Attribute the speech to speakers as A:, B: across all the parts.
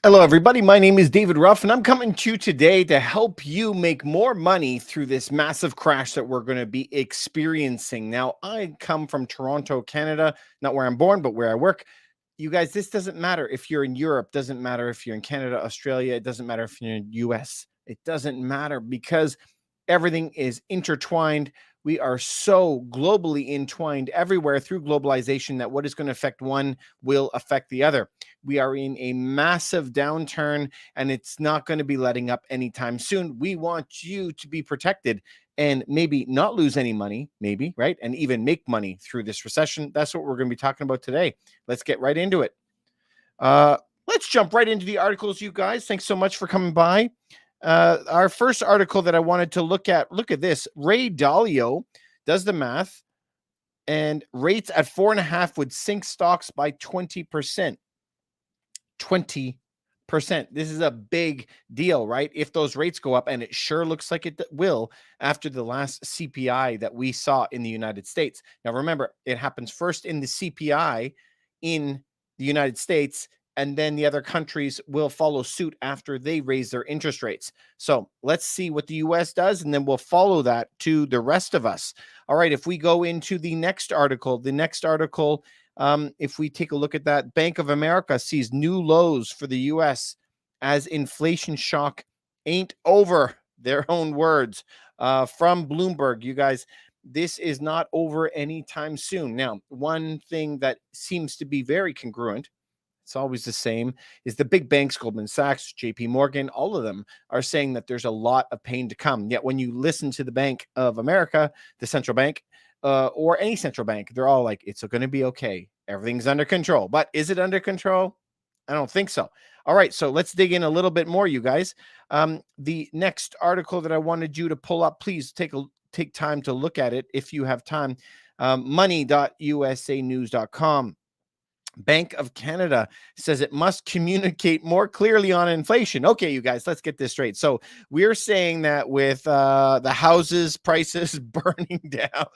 A: Hello, everybody. My name is David Ruff, and I'm coming to you today to help you make more money through this massive crash that we're going to be experiencing. Now, I come from Toronto, Canada, not where I'm born, but where I work. You guys, this doesn't matter if you're in Europe, doesn't matter if you're in Canada, Australia, it doesn't matter if you're in the US. It doesn't matter because everything is intertwined. We are so globally entwined everywhere through globalization that what is going to affect one will affect the other. We are in a massive downturn and it's not going to be letting up anytime soon. We want you to be protected and maybe not lose any money, maybe, right? And even make money through this recession. That's what we're going to be talking about today. Let's get right into it. Uh, let's jump right into the articles, you guys. Thanks so much for coming by. Our first article that I wanted to look at this. Ray Dalio does the math, and rates at 4.5 would sink stocks by 20%. 20%. This is a big deal, right? If those rates go up, and it sure looks like it will after the last CPI that we saw in the United States. Now, remember, it happens first in the CPI in the United States, and then the other countries will follow suit after they raise their interest rates. So let's see what the US does, and then we'll follow that to the rest of us. All right, if we go into the next article, if we take a look at that, Bank of America sees new lows for the US as inflation shock ain't over. Their own words from Bloomberg. You guys, this is not over anytime soon. Now, one thing that seems to be very congruent, it's always the same, is the big banks, Goldman Sachs, JP Morgan, all of them are saying that there's a lot of pain to come. Yet when you listen to the Bank of America, the central bank, or any central bank, they're all like, it's going to be okay. Everything's under control. But is it under control? I don't think so. All right, so let's dig in a little bit more, you guys. The next article that I wanted you to pull up, please take time to look at it if you have time. Money.usanews.com. Bank of Canada says it must communicate more clearly on inflation. Okay, you guys, let's get this straight. So we're saying that with the houses prices burning down,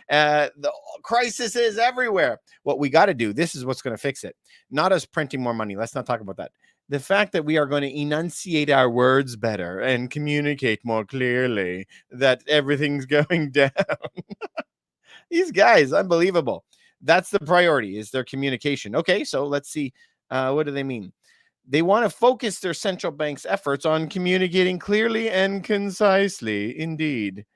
A: the crisis is everywhere. What we got to do, this is what's going to fix it. Not us printing more money. Let's not talk about that. The fact that we are going to enunciate our words better and communicate more clearly that everything's going down. These guys, unbelievable. That's the priority, is their communication. Okay, so let's see. What do they mean? They want to focus their central bank's efforts on communicating clearly and concisely. Indeed.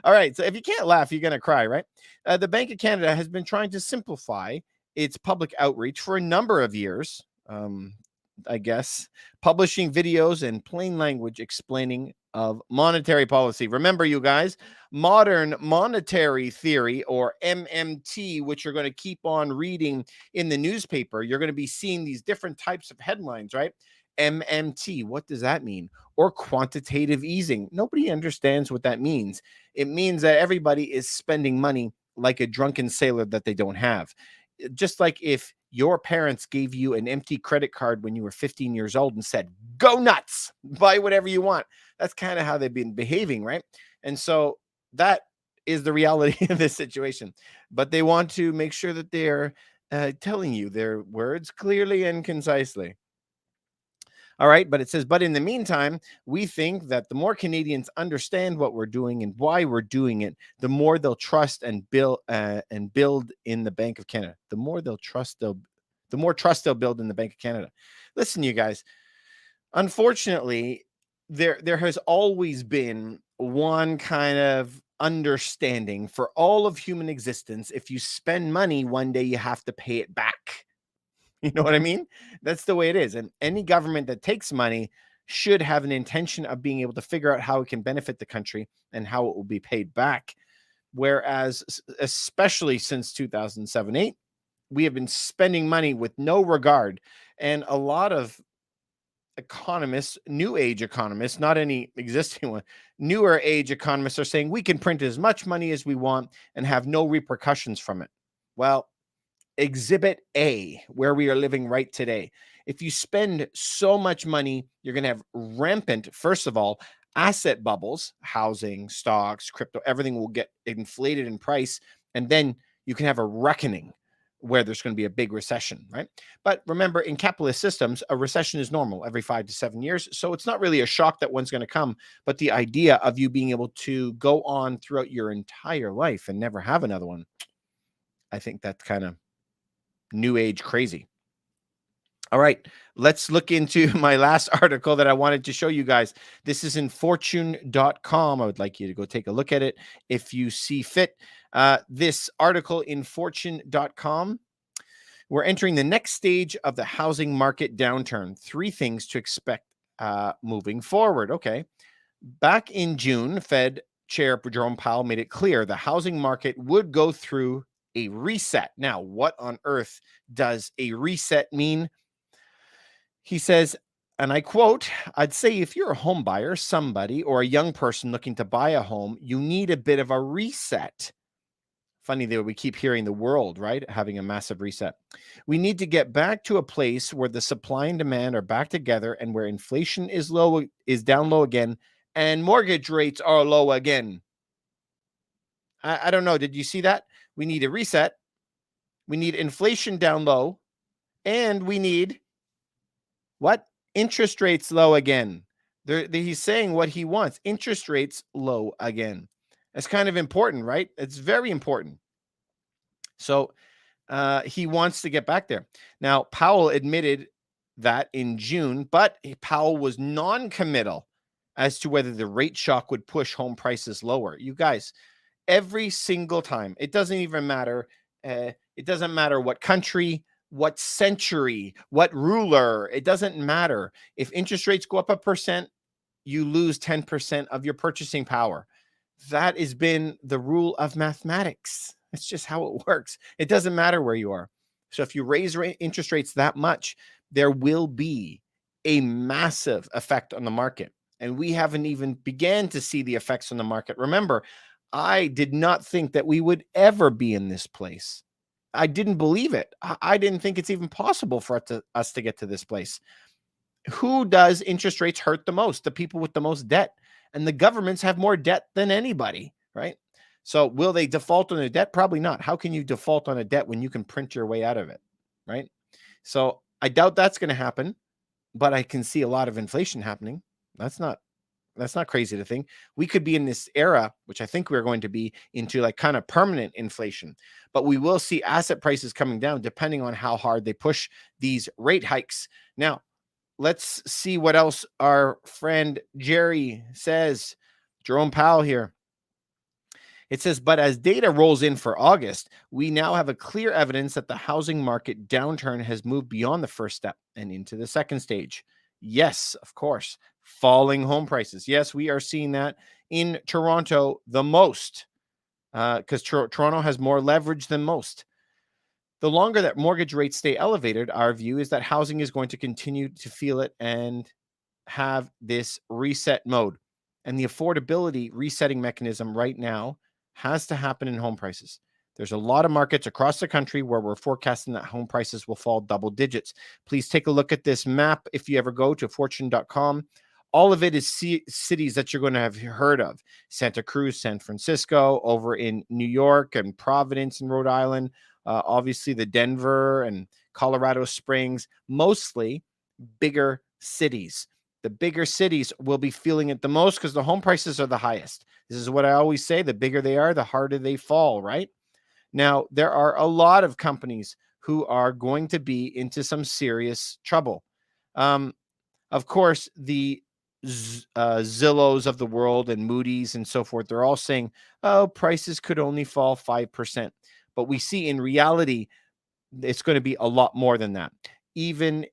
A: All right, so if you can't laugh, you're going to cry, right? The Bank of Canada has been trying to simplify its public outreach for a number of years, I guess, publishing videos in plain language explaining of monetary policy. Remember, you guys, modern monetary theory, or MMT, which you're going to keep on reading in the newspaper. You're going to be seeing these different types of headlines, right? MMT, what does that mean? Or quantitative easing. Nobody understands what that means. It means that everybody is spending money like a drunken sailor that they don't have. Just like if your parents gave you an empty credit card when you were 15 years old and said, go nuts, buy whatever you want. That's kind of how they've been behaving, right? And so that is the reality of this situation. But they want to make sure that they're telling you their words clearly and concisely. All right, but it says, but in the meantime, we think that the more Canadians understand what we're doing and why we're doing it, the more they'll trust and build in the Bank of Canada. The more trust they'll build in the Bank of Canada. Listen, you guys, unfortunately, there has always been one kind of understanding for all of human existence. If you spend money, one day you have to pay it back. You know what I mean? That's the way it is. And any government that takes money should have an intention of being able to figure out how it can benefit the country and how it will be paid back. Whereas, especially since 2007-8, we have been spending money with no regard. And a lot of economists, new age economists, not any existing one, newer age economists are saying we can print as much money as we want and have no repercussions from it. Well, Exhibit A, where we are living right today. If you spend so much money, you're going to have rampant, first of all, asset bubbles, housing, stocks, crypto, everything will get inflated in price. And then you can have a reckoning where there's going to be a big recession, right? But remember, in capitalist systems, a recession is normal every 5 to 7 years. So it's not really a shock that one's going to come. But the idea of you being able to go on throughout your entire life and never have another one, I think that's kind of new age crazy. All right, let's look into my last article that I wanted to show you guys. This is in fortune.com. I would like you to go take a look at it if you see fit. This article in fortune.com, we're entering the next stage of the housing market downturn. 3 things to expect moving forward. Okay. Back in June, Fed Chair Jerome Powell made it clear the housing market would go through a reset. Now, what on earth does a reset mean? He says, and I quote, I'd say if you're a home buyer, somebody, or a young person looking to buy a home, you need a bit of a reset. Funny that we keep hearing the world, right, having a massive reset. We need to get back to a place where the supply and demand are back together and where inflation is down low again and mortgage rates are low again. I don't know. Did you see that? We need a reset. We need inflation down low, and we need what? Interest rates low again. He's saying what he wants. Interest rates low again. That's kind of important, right? It's very important. So he wants to get back there. Now, Powell admitted that in June, but Powell was non-committal as to whether the rate shock would push home prices lower. You guys, every single time, it doesn't even matter. It doesn't matter what country, what century, what ruler, it doesn't matter. If interest rates go up 1%, you lose 10% of your purchasing power. That has been the rule of mathematics. It's just how it works. It doesn't matter where you are. So if you raise interest rates that much, there will be a massive effect on the market. And we haven't even began to see the effects on the market. Remember, I did not think that we would ever be in this place. I didn't believe it. I didn't think it's even possible for us to get to this place. Who does interest rates hurt the most? The people with the most debt. And the governments have more debt than anybody, right? So will they default on their debt? Probably not. How can you default on a debt when you can print your way out of it, right? So I doubt that's going to happen, but I can see a lot of inflation happening. That's not crazy to think. We could be in this era, which I think we're going to be into, like kind of permanent inflation, but we will see asset prices coming down depending on how hard they push these rate hikes. Now, let's see what else our friend Jerry says. Jerome Powell here. It says, but as data rolls in for August, we now have a clear evidence that the housing market downturn has moved beyond the first step and into the second stage. Yes, of course, falling home prices. Yes, we are seeing that in Toronto the most because Toronto has more leverage than most. The longer that mortgage rates stay elevated, our view is that housing is going to continue to feel it and have this reset mode. And the affordability resetting mechanism right now has to happen in home prices. There's a lot of markets across the country where we're forecasting that home prices will fall double digits. Please take a look at this map if you ever go to fortune.com. All of it is cities that you're going to have heard of. Santa Cruz, San Francisco, over in New York and Providence and Rhode Island. Obviously the Denver and Colorado Springs, mostly bigger cities. The bigger cities will be feeling it the most because the home prices are the highest. This is what I always say. The bigger they are, the harder they fall, right? Now, there are a lot of companies who are going to be into some serious trouble. Of course, the Zillows of the world and Moody's and so forth, they're all saying, oh, prices could only fall 5%. But we see in reality, it's going to be a lot more than that. Even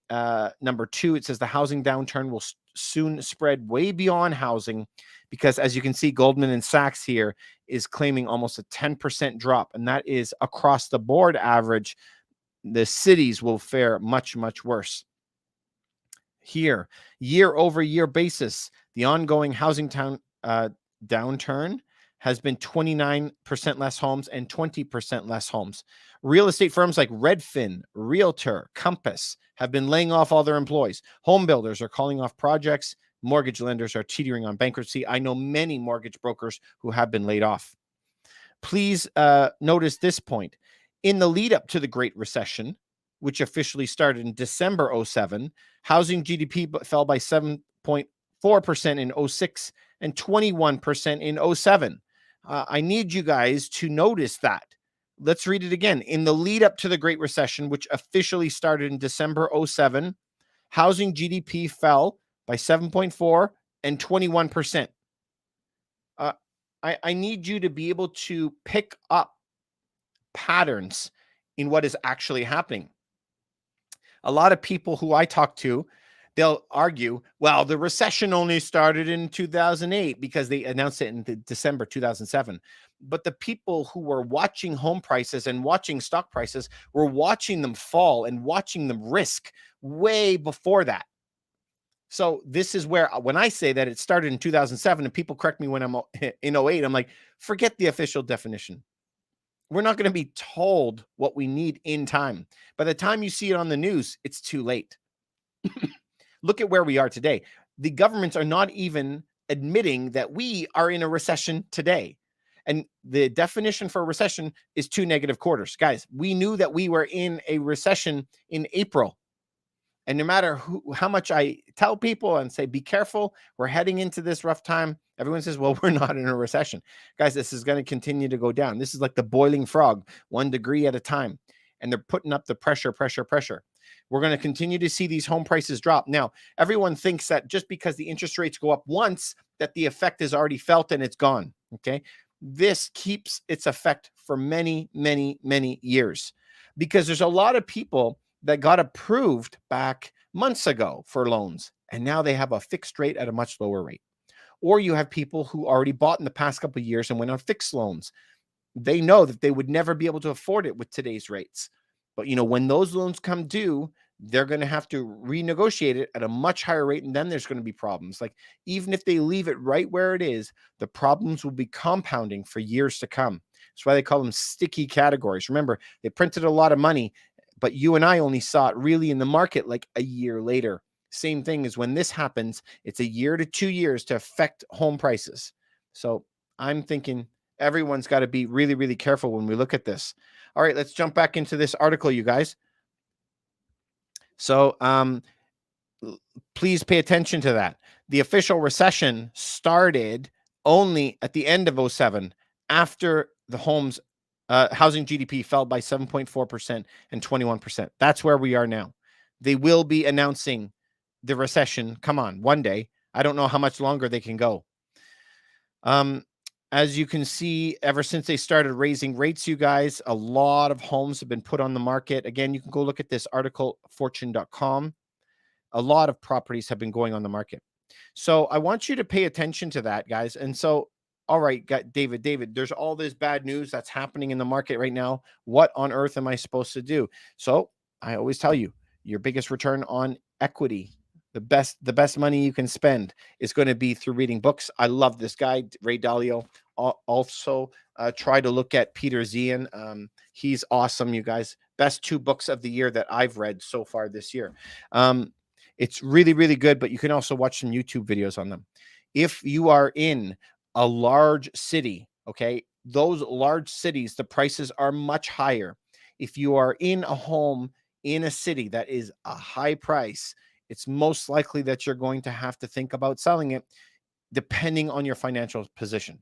A: number 2, it says the housing downturn will soon spread way beyond housing because, as you can see, Goldman Sachs here is claiming almost a 10% drop, and that is across the board average. The cities will fare much, much worse. Here, year over year basis, the ongoing housing downturn has been 29% less homes and 20% less homes. Real estate firms like Redfin, Realtor, Compass have been laying off all their employees. Home builders are calling off projects. Mortgage lenders are teetering on bankruptcy. I know many mortgage brokers who have been laid off. Please notice this point. In the lead up to the Great Recession, which officially started in December '07, housing GDP fell by 7.4% in '06 and 21% in '07. I need you guys to notice that. Let's read it again. In the lead up to the Great Recession, which officially started in December '07, housing GDP fell by 7.4 and 21%. I need you to be able to pick up patterns in what is actually happening. A lot of people who I talk to, they'll argue, well, the recession only started in 2008 because they announced it in December 2007. But the people who were watching home prices and watching stock prices were watching them fall and watching them risk way before that. So this is where, when I say that it started in 2007 and people correct me when I'm in '08, I'm like, forget the official definition. We're not going to be told what we need in time. By the time you see it on the news, it's too late. Look at where we are today. The governments are not even admitting that we are in a recession today. And the definition for a recession is 2 negative quarters. Guys, we knew that we were in a recession in April. And no matter how much I tell people and say, be careful, we're heading into this rough time, everyone says, well, we're not in a recession. Guys, this is going to continue to go down. This is like the boiling frog, 1 degree at a time. And they're putting up the pressure. We're going to continue to see these home prices drop. Now, everyone thinks that just because the interest rates go up once, that the effect is already felt and it's gone. Okay. This keeps its effect for many, many, many years, because there's a lot of people that got approved back months ago for loans, and now they have a fixed rate at a much lower rate. Or you have people who already bought in the past couple of years and went on fixed loans. They know that they would never be able to afford it with today's rates. But when those loans come due, they're going to have to renegotiate it at a much higher rate, and then there's going to be problems. Like, even if they leave it right where it is, the problems will be compounding for years to come. That's why they call them sticky categories. Remember, they printed a lot of money, but you and I only saw it really in the market like a year later. Same thing as when this happens, it's a year to 2 years to affect home prices. So I'm thinking everyone's got to be really, really careful when we look at this. All right, let's jump back into this article, you guys. So please pay attention to that. The official recession started only at the end of '07, after the housing GDP fell by 7.4% and 21%. That's where we are now. They will be announcing the recession. Come on, one day. I don't know how much longer they can go. As you can see, ever since they started raising rates, you guys, a lot of homes have been put on the market. Again, you can go look at this article, fortune.com. A lot of properties have been going on the market. So I want you to pay attention to that, guys. And so, all right, David, there's all this bad news that's happening in the market right now. What on earth am I supposed to do? So I always tell you, your biggest return on equity, the best money you can spend is going to be through reading books. I love this guy, Ray Dalio. Also, try to look at Peter Zian. He's awesome, you guys. Best 2 books of the year that I've read so far this year. It's really, really good, but you can also watch some YouTube videos on them. If you are in a large city, okay, those large cities, the prices are much higher. If you are in a home in a city that is a high price, it's most likely that you're going to have to think about selling it, depending on your financial position.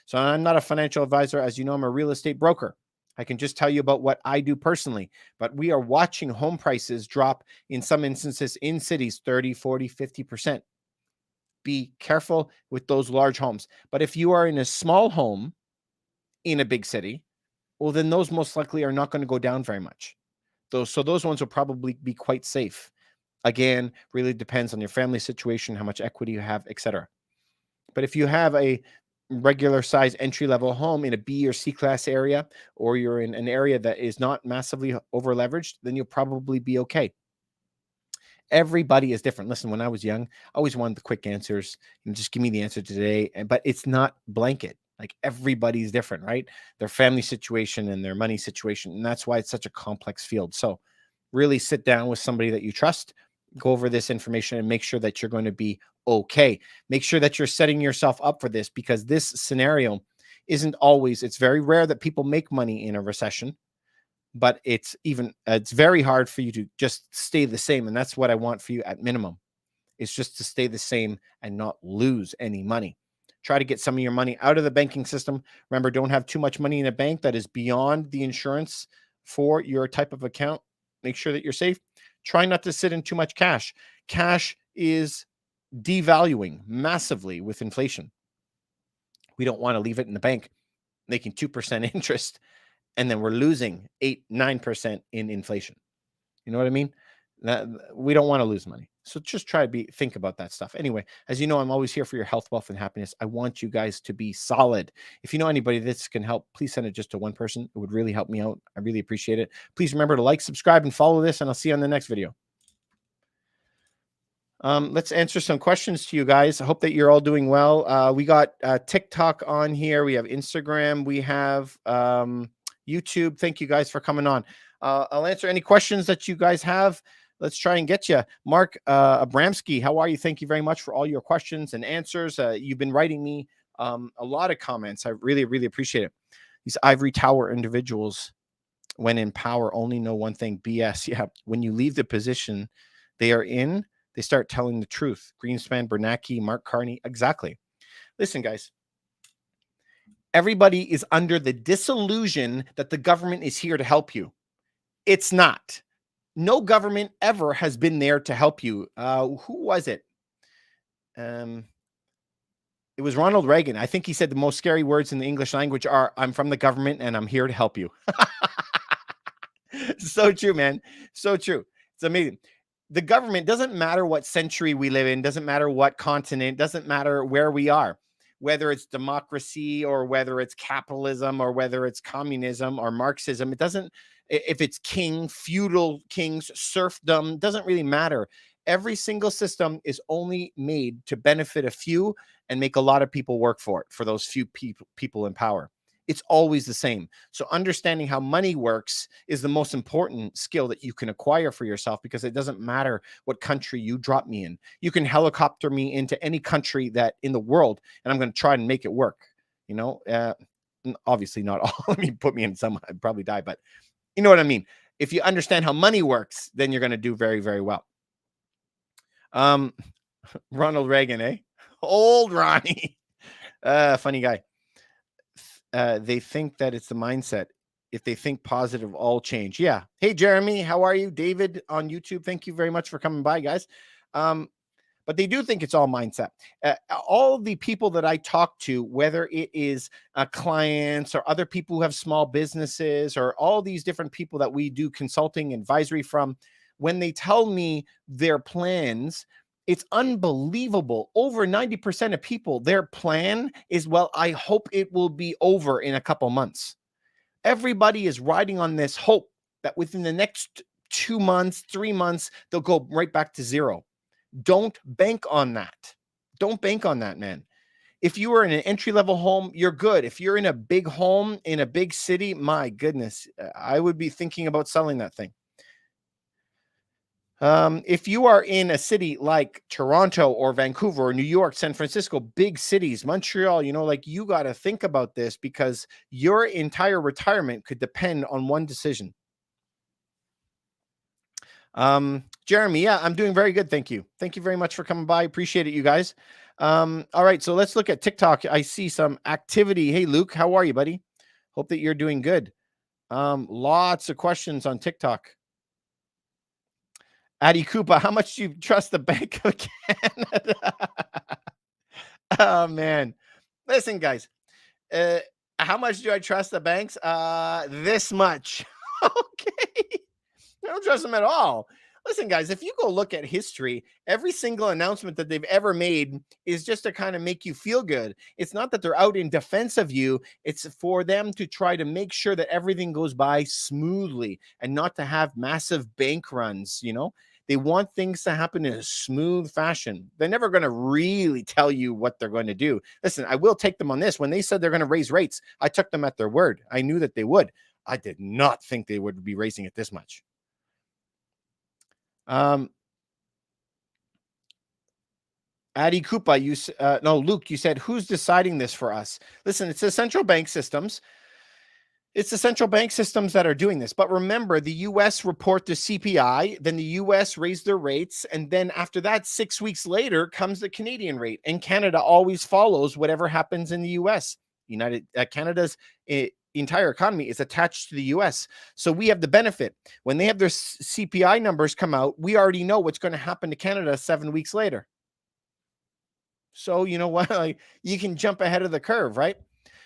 A: So I'm not a financial advisor. As you know, I'm a real estate broker. I can just tell you about what I do personally, but we are watching home prices drop in some instances in cities 30, 40, 50%. Be careful with those large homes. But if you are in a small home in a big city, well, then those most likely are not going to go down very much. Those ones will probably be quite safe. Again, really depends on your family situation, how much equity you have, etc. But if you have a regular size entry-level home in a B or C class area, or you're in an area that is not massively over leveraged, then you'll probably be okay. Everybody is different. Listen, when I was young, I always wanted the quick answers and just give me the answer today. But it's not blanket. Like, everybody's different, right? Their family situation and their money situation. And that's why it's such a complex field. So really sit down with somebody that you trust, go over this information, and make sure that you're going to be okay. Make sure that you're setting yourself up for this, because this scenario isn't always, it's very rare that people make money in a recession. but it's very hard for you to just stay the same. And that's what I want for you at minimum, is just to stay the same and not lose any money. Try to get some of your money out of the banking system. Remember, don't have too much money in a bank that is beyond the insurance for your type of account. Make sure that you're safe. Try not to sit in too much cash. Cash is devaluing massively with inflation. We don't want to leave it in the bank making 2% interest, and then we're losing 8-9% in inflation. You know what I mean? We don't want to lose money. So just try to think about that stuff. Anyway, as you know, I'm always here for your health, wealth, and happiness. I want you guys to be solid. If you know anybody this can help, please send it just to one person. It would really help me out. I really appreciate it. Please remember to like, subscribe, and follow this, and I'll see you on the next video. Let's answer some questions to you guys. I hope that you're all doing well. We got TikTok on here. We have Instagram. We have YouTube. Thank you guys for coming on. I'll answer any questions that you guys have. Let's try and get you. Mark Abramsky, how are you? Thank you very much for all your questions and answers. You've been writing me a lot of comments. I really, really appreciate it. These ivory tower individuals, when in power, only know one thing: BS. Yeah, when you leave the position they are in, they start telling the truth. Greenspan, Bernanke, Mark Carney. Exactly. Listen, guys. Everybody is under the disillusion that the government is here to help you. It's not. No government ever has been there to help you. Who was it? It was Ronald Reagan. I think he said the most scary words in the English language are, "I'm from the government and I'm here to help you." So true, man. So true. It's amazing. The government, doesn't matter what century we live in, doesn't matter what continent, doesn't matter where we are, whether it's democracy or whether it's capitalism or whether it's communism or Marxism. It doesn't, if it's feudal kings, serfdom, doesn't really matter. Every single system is only made to benefit a few and make a lot of people work for it, for those few people in power. It's always the same. So understanding how money works is the most important skill that you can acquire for yourself, because it doesn't matter what country you drop me in. You can helicopter me into any country that in the world, and I'm going to try and make it work. You know, obviously not all. Let me put me in some, I'd probably die, but you know what I mean? If you understand how money works, then you're going to do very, very well. Ronald Reagan, eh? Old Ronnie. Funny guy. They think that it's the mindset. If they think positive, all change. Yeah. Hey, Jeremy, how are you? David on YouTube, thank you very much for coming by, guys. But they do think it's all mindset. All the people that I talk to, whether it is clients or other people who have small businesses or all these different people that we do consulting advisory from, when they tell me their plans, it's unbelievable. Over 90% of people, their plan is, well, I hope it will be over in a couple months. Everybody is riding on this hope that within the next 2 months, 3 months, they'll go right back to zero. Don't bank on that. Don't bank on that, man. If you are in an entry-level home, you're good. If you're in a big home in a big city, my goodness, I would be thinking about selling that thing. If you are in a city like Toronto or Vancouver or New York, San Francisco, big cities, Montreal, you know, like, you got to think about this, because your entire retirement could depend on one decision. Jeremy, yeah, I'm doing very good. Thank you. Thank you very much for coming by. Appreciate it, you guys. All right, so let's look at TikTok. I see some activity. Hey, Luke, how are you, buddy? Hope that you're doing good. Lots of questions on TikTok. Addy Koopa, how much do you trust the Bank of Canada? Oh, man. Listen, guys, how much do I trust the banks? This much. Okay. I don't trust them at all. Listen, guys, if you go look at history, every single announcement that they've ever made is just to kind of make you feel good. It's not that they're out in defense of you. It's for them to try to make sure that everything goes by smoothly and not to have massive bank runs, you know? They want things to happen in a smooth fashion. They're never going to really tell you what they're going to do. Listen, I will take them on this. When they said they're going to raise rates, I took them at their word. I knew that they would. I did not think they would be raising it this much. Addy Koopa, no, Luke, you said, who's deciding this for us? Listen, it's the central bank systems. It's the central bank systems that are doing this. But remember, the US report the CPI, then the US raised their rates. And then after that, 6 weeks later comes the Canadian rate. And Canada always follows whatever happens in the US. Canada's entire economy is attached to the US. So we have the benefit. When they have their CPI numbers come out, we already know what's going to happen to Canada 7 weeks later. So you know what? Like, you can jump ahead of the curve, right?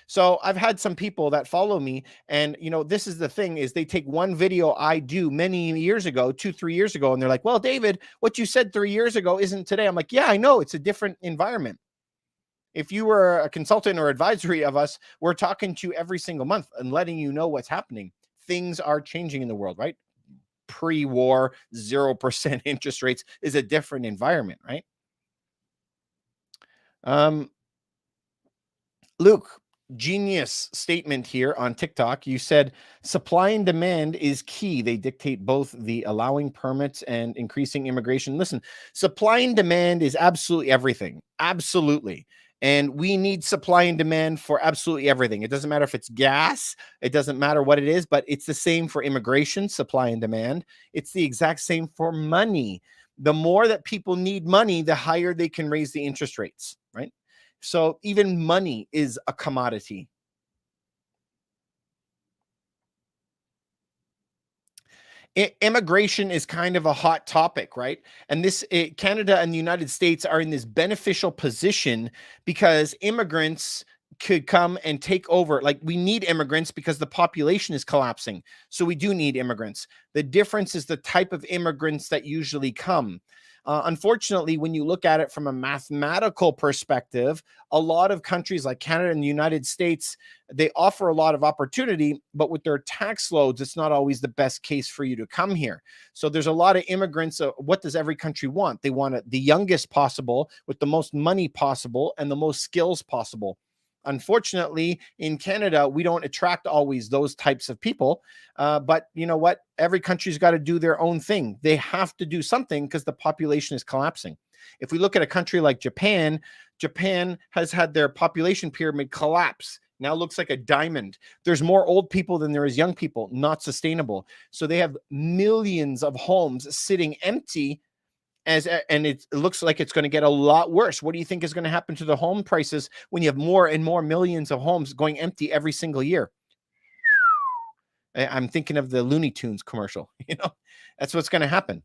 A: So I've had some people that follow me, and this is the thing: is they take one video I do many years ago, 2, 3 years ago, and they're like, "Well, David, what you said 3 years ago isn't today." I'm like, "Yeah, I know. It's a different environment. If you were a consultant or advisory of us, we're talking to you every single month and letting you know what's happening. Things are changing in the world, right? Pre-war, 0% interest rates is a different environment, right?" Um, Luke, genius statement here on TikTok. You said supply and demand is key. They dictate both the allowing permits and increasing immigration. Listen, supply and demand is absolutely everything. Absolutely. And we need supply and demand for absolutely everything. It doesn't matter if it's gas, it doesn't matter what it is, but it's the same for immigration, supply and demand. It's the exact same for money. The more that people need money, the higher they can raise the interest rates, right? So even money is a commodity. Immigration is kind of a hot topic, right? And Canada and the United States are in this beneficial position because immigrants could come and take over. Like, we need immigrants because the population is collapsing. So we do need immigrants. The difference is the type of immigrants that usually come. Unfortunately, when you look at it from a mathematical perspective, a lot of countries like Canada and the United States, they offer a lot of opportunity, but with their tax loads, it's not always the best case for you to come here. So there's a lot of immigrants. What does every country want? They want the youngest possible, with the most money possible and the most skills possible. Unfortunately, in Canada, we don't attract always those types of people. But you know what? Every country's got to do their own thing. They have to do something because the population is collapsing. If we look at a country like Japan, Japan has had their population pyramid collapse. Now looks like a diamond. There's more old people than there is young people. Not sustainable. So they have millions of homes sitting empty, and it looks like it's going to get a lot worse. What do you think is going to happen to the home prices when you have more and more millions of homes going empty every single year? I'm thinking of the Looney Tunes commercial. That's what's going to happen.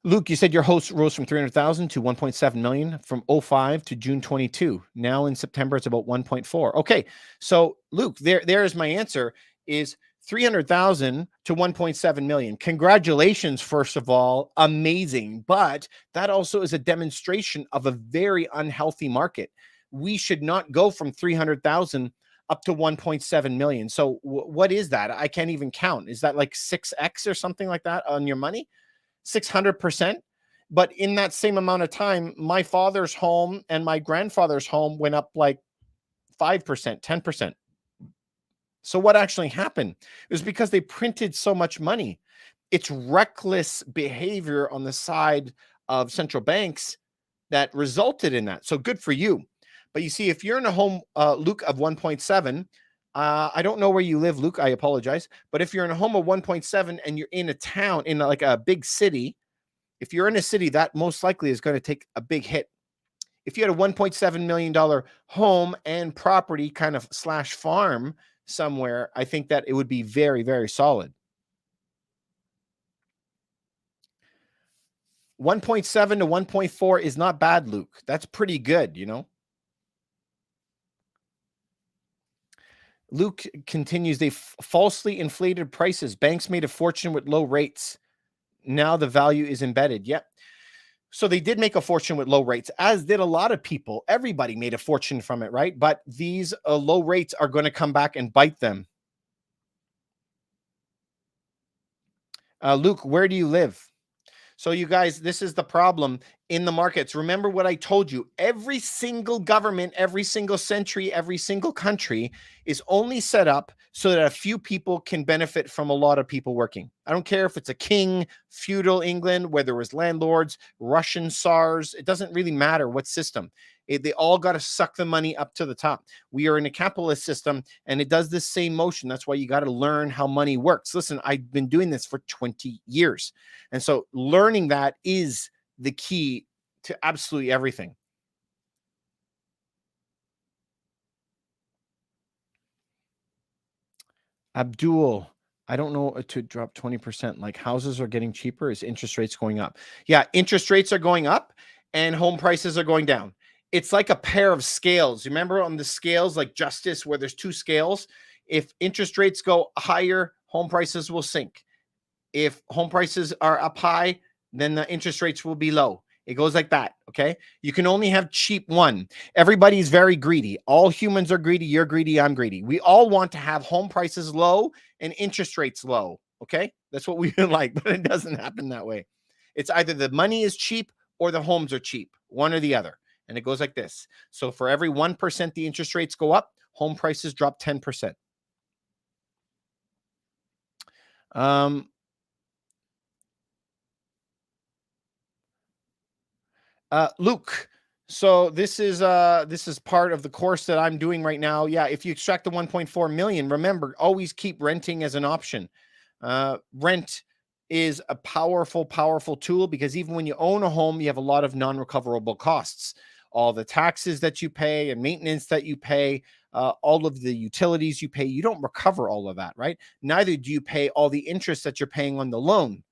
A: Luke, you said your host rose from 300,000 to 1.7 million from 05 to June 22. Now in September, it's about 1.4. Okay. So Luke, there is my answer, is 300,000 to 1.7 million. Congratulations, first of all. Amazing. But that also is a demonstration of a very unhealthy market. We should not go from 300,000 up to 1.7 million. So what is that? I can't even count. Is that like 6x or something like that on your money? 600%. But in that same amount of time, my father's home and my grandfather's home went up like 5%, 10%. So what actually happened? It was because they printed so much money. It's reckless behavior on the side of central banks that resulted in that. So good for you. But you see, if you're in a home, Luke, of 1.7, I don't know where you live, Luke, I apologize. But if you're in a home of 1.7 and you're in a town, in like a big city, if you're in a city, that most likely is going to take a big hit. If you had a $1.7 million home and property kind of / farm somewhere, I think that it would be very, very solid. 1.7 to 1.4 is not bad, Luke. That's pretty good, Luke continues, they falsely inflated prices. Banks made a fortune with low rates. Now the value is embedded. Yep. So they did make a fortune with low rates, as did a lot of people. Everybody made a fortune from it, right? But these low rates are going to come back and bite them. Luke, where do you live? So you guys, this is the problem in the markets. Remember what I told you. Every single government, every single century, every single country is only set up so that a few people can benefit from a lot of people working. I don't care if it's a king, feudal England, where there was landlords, Russian SARS. It doesn't really matter what system. They all got to suck the money up to the top. We are in a capitalist system and it does this same motion. That's why you got to learn how money works. Listen, I've been doing this for 20 years. And so learning that is the key to absolutely everything. Abdul, I don't know to drop 20%. Like houses are getting cheaper. Is interest rates going up? Yeah, interest rates are going up and home prices are going down. It's like a pair of scales. You remember on the scales, like justice, where there's two scales? If interest rates go higher, home prices will sink. If home prices are up high, then the interest rates will be low. It goes like that. Okay. You can only have cheap one. Everybody's very greedy. All humans are greedy. You're greedy. I'm greedy. We all want to have home prices low and interest rates low. Okay. That's what we like, but it doesn't happen that way. It's either the money is cheap or the homes are cheap, one or the other. And it goes like this. So for every 1% the interest rates go up, home prices drop 10%. Luke, so this is part of the course that I'm doing right now. Yeah, if you extract the 1.4 million, remember, always keep renting as an option. Rent is a powerful tool because even when you own a home, you have a lot of non-recoverable costs. All the taxes that you pay and maintenance that you pay, all of the utilities you pay, you don't recover all of that, right? Neither do you pay all the interest that you're paying on the loan.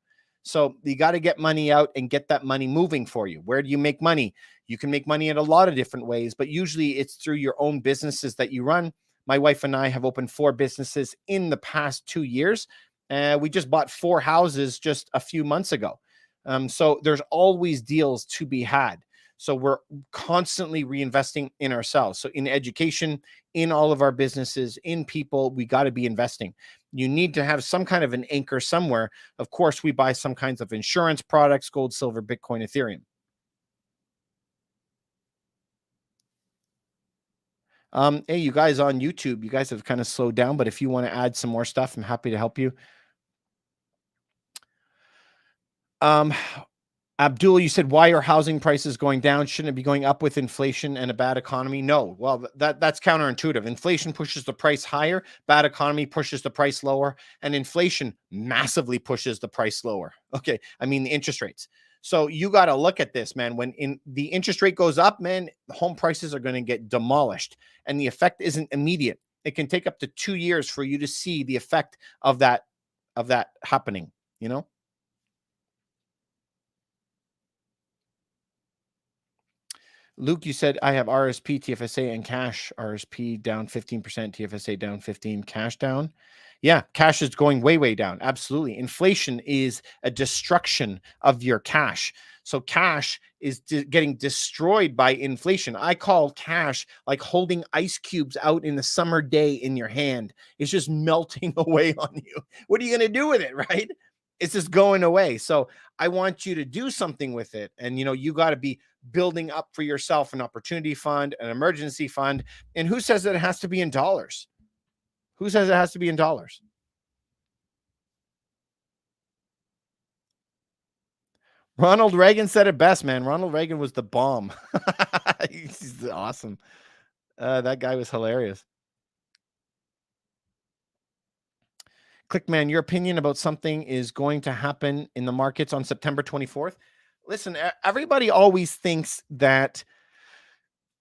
A: So you got to get money out and get that money moving for you. Where do you make money? You can make money in a lot of different ways, but usually it's through your own businesses that you run. My wife and I have opened 4 businesses in the past 2 years. We just bought 4 houses just a few months ago. So there's always deals to be had. So we're constantly reinvesting in ourselves. So in education, in all of our businesses, in people, we got to be investing. You need to have some kind of an anchor somewhere. Of course, we buy some kinds of insurance products, gold, silver, Bitcoin, Ethereum. Hey, you guys on YouTube, you guys have kind of slowed down, but if you want to add some more stuff, I'm happy to help you. Abdul, you said, why are housing prices going down? Shouldn't it be going up with inflation and a bad economy? No. Well, that's counterintuitive. Inflation pushes the price higher, bad economy pushes the price lower, and inflation massively pushes the price lower. Okay. I mean, the interest rates. So you got to look at this, man. When the interest rate goes up, man, home prices are going to get demolished, and the effect isn't immediate. It can take up to 2 years for you to see the effect of that happening, you know? Luke, you said I have RSP, TFSA, and cash. RSP down 15%, TFSA down 15, cash down. Yeah, cash is going way down. Absolutely. Inflation is a destruction of your cash. So cash is getting destroyed by inflation. I call cash like holding ice cubes out in the summer day in your hand. It's just melting away on you. What are you going to do with it, right? It's just going away. So I want you to do something with it. And, you got to be building up for yourself an opportunity fund, an emergency fund. And who says that it has to be in dollars? Who says it has to be in dollars? Ronald Reagan said it best, man. Ronald Reagan was the bomb. He's awesome. That guy was hilarious. Clickman, your opinion about something is going to happen in the markets on September 24th? Listen, everybody always thinks that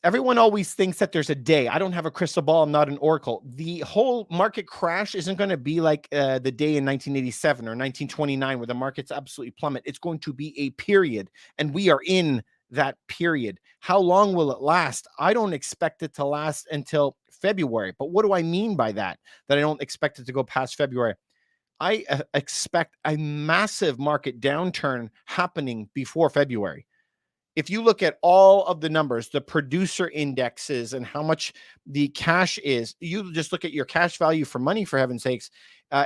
A: everyone always thinks that there's a day. I don't have a crystal ball. I'm not an oracle. The whole market crash isn't going to be like the day in 1987 or 1929 where the markets absolutely plummet. It's going to be a period, and we are in that period. How long will it last? I don't expect it to last until February. But what do I mean by that? That I don't expect it to go past February. I expect a massive market downturn happening before February. If you look at all of the numbers, the producer indexes and how much the cash is, you just look at your cash value for money, for heaven's sakes,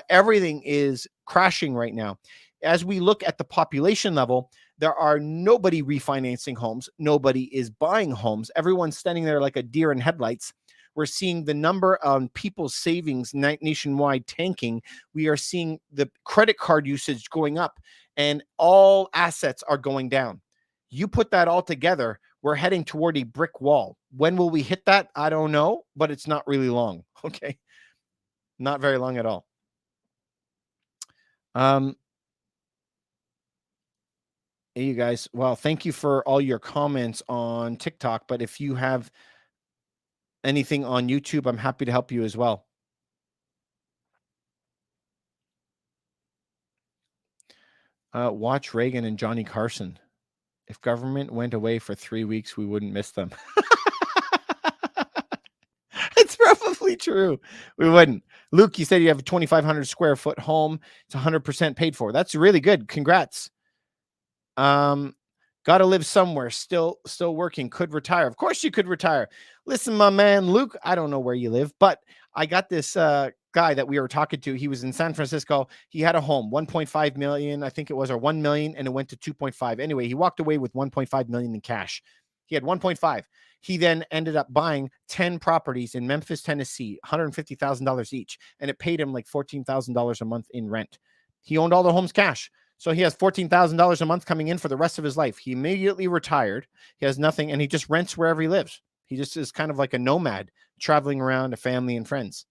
A: everything is crashing right now. As we look at the population level, there are nobody refinancing homes. Nobody is buying homes. Everyone's standing there like a deer in headlights. We're seeing the number of people's savings nationwide tanking. We are seeing the credit card usage going up, and all assets are going down. You put that all together, we're heading toward a brick wall. When will we hit that? I don't know, but it's not really long. Okay. Not very long at all. Hey, you guys. Well, thank you for all your comments on TikTok. But if you have anything on YouTube, I'm happy to help you as well. Watch Reagan and Johnny Carson. If government went away for 3 weeks, we wouldn't miss them. It's probably true. We wouldn't. Luke, you said you have a 2,500 square foot home. It's 100% paid for. That's really good. Congrats. Got to live somewhere. Still working. Could retire. Of course you could retire. Listen, my man, Luke, I don't know where you live, but I got this guy that we were talking to. He was in San Francisco. He had a home, 1.5 million, I think it was, or 1 million, and it went to 2.5. Anyway, he walked away with 1.5 million in cash. He had 1.5. He then ended up buying 10 properties in Memphis, Tennessee, $150,000 each, and it paid him like $14,000 a month in rent. He owned all the homes cash. So he has $14,000 a month coming in for the rest of his life. He immediately retired. He has nothing, and he just rents wherever he lives. He just is kind of like a nomad, traveling around to family and friends.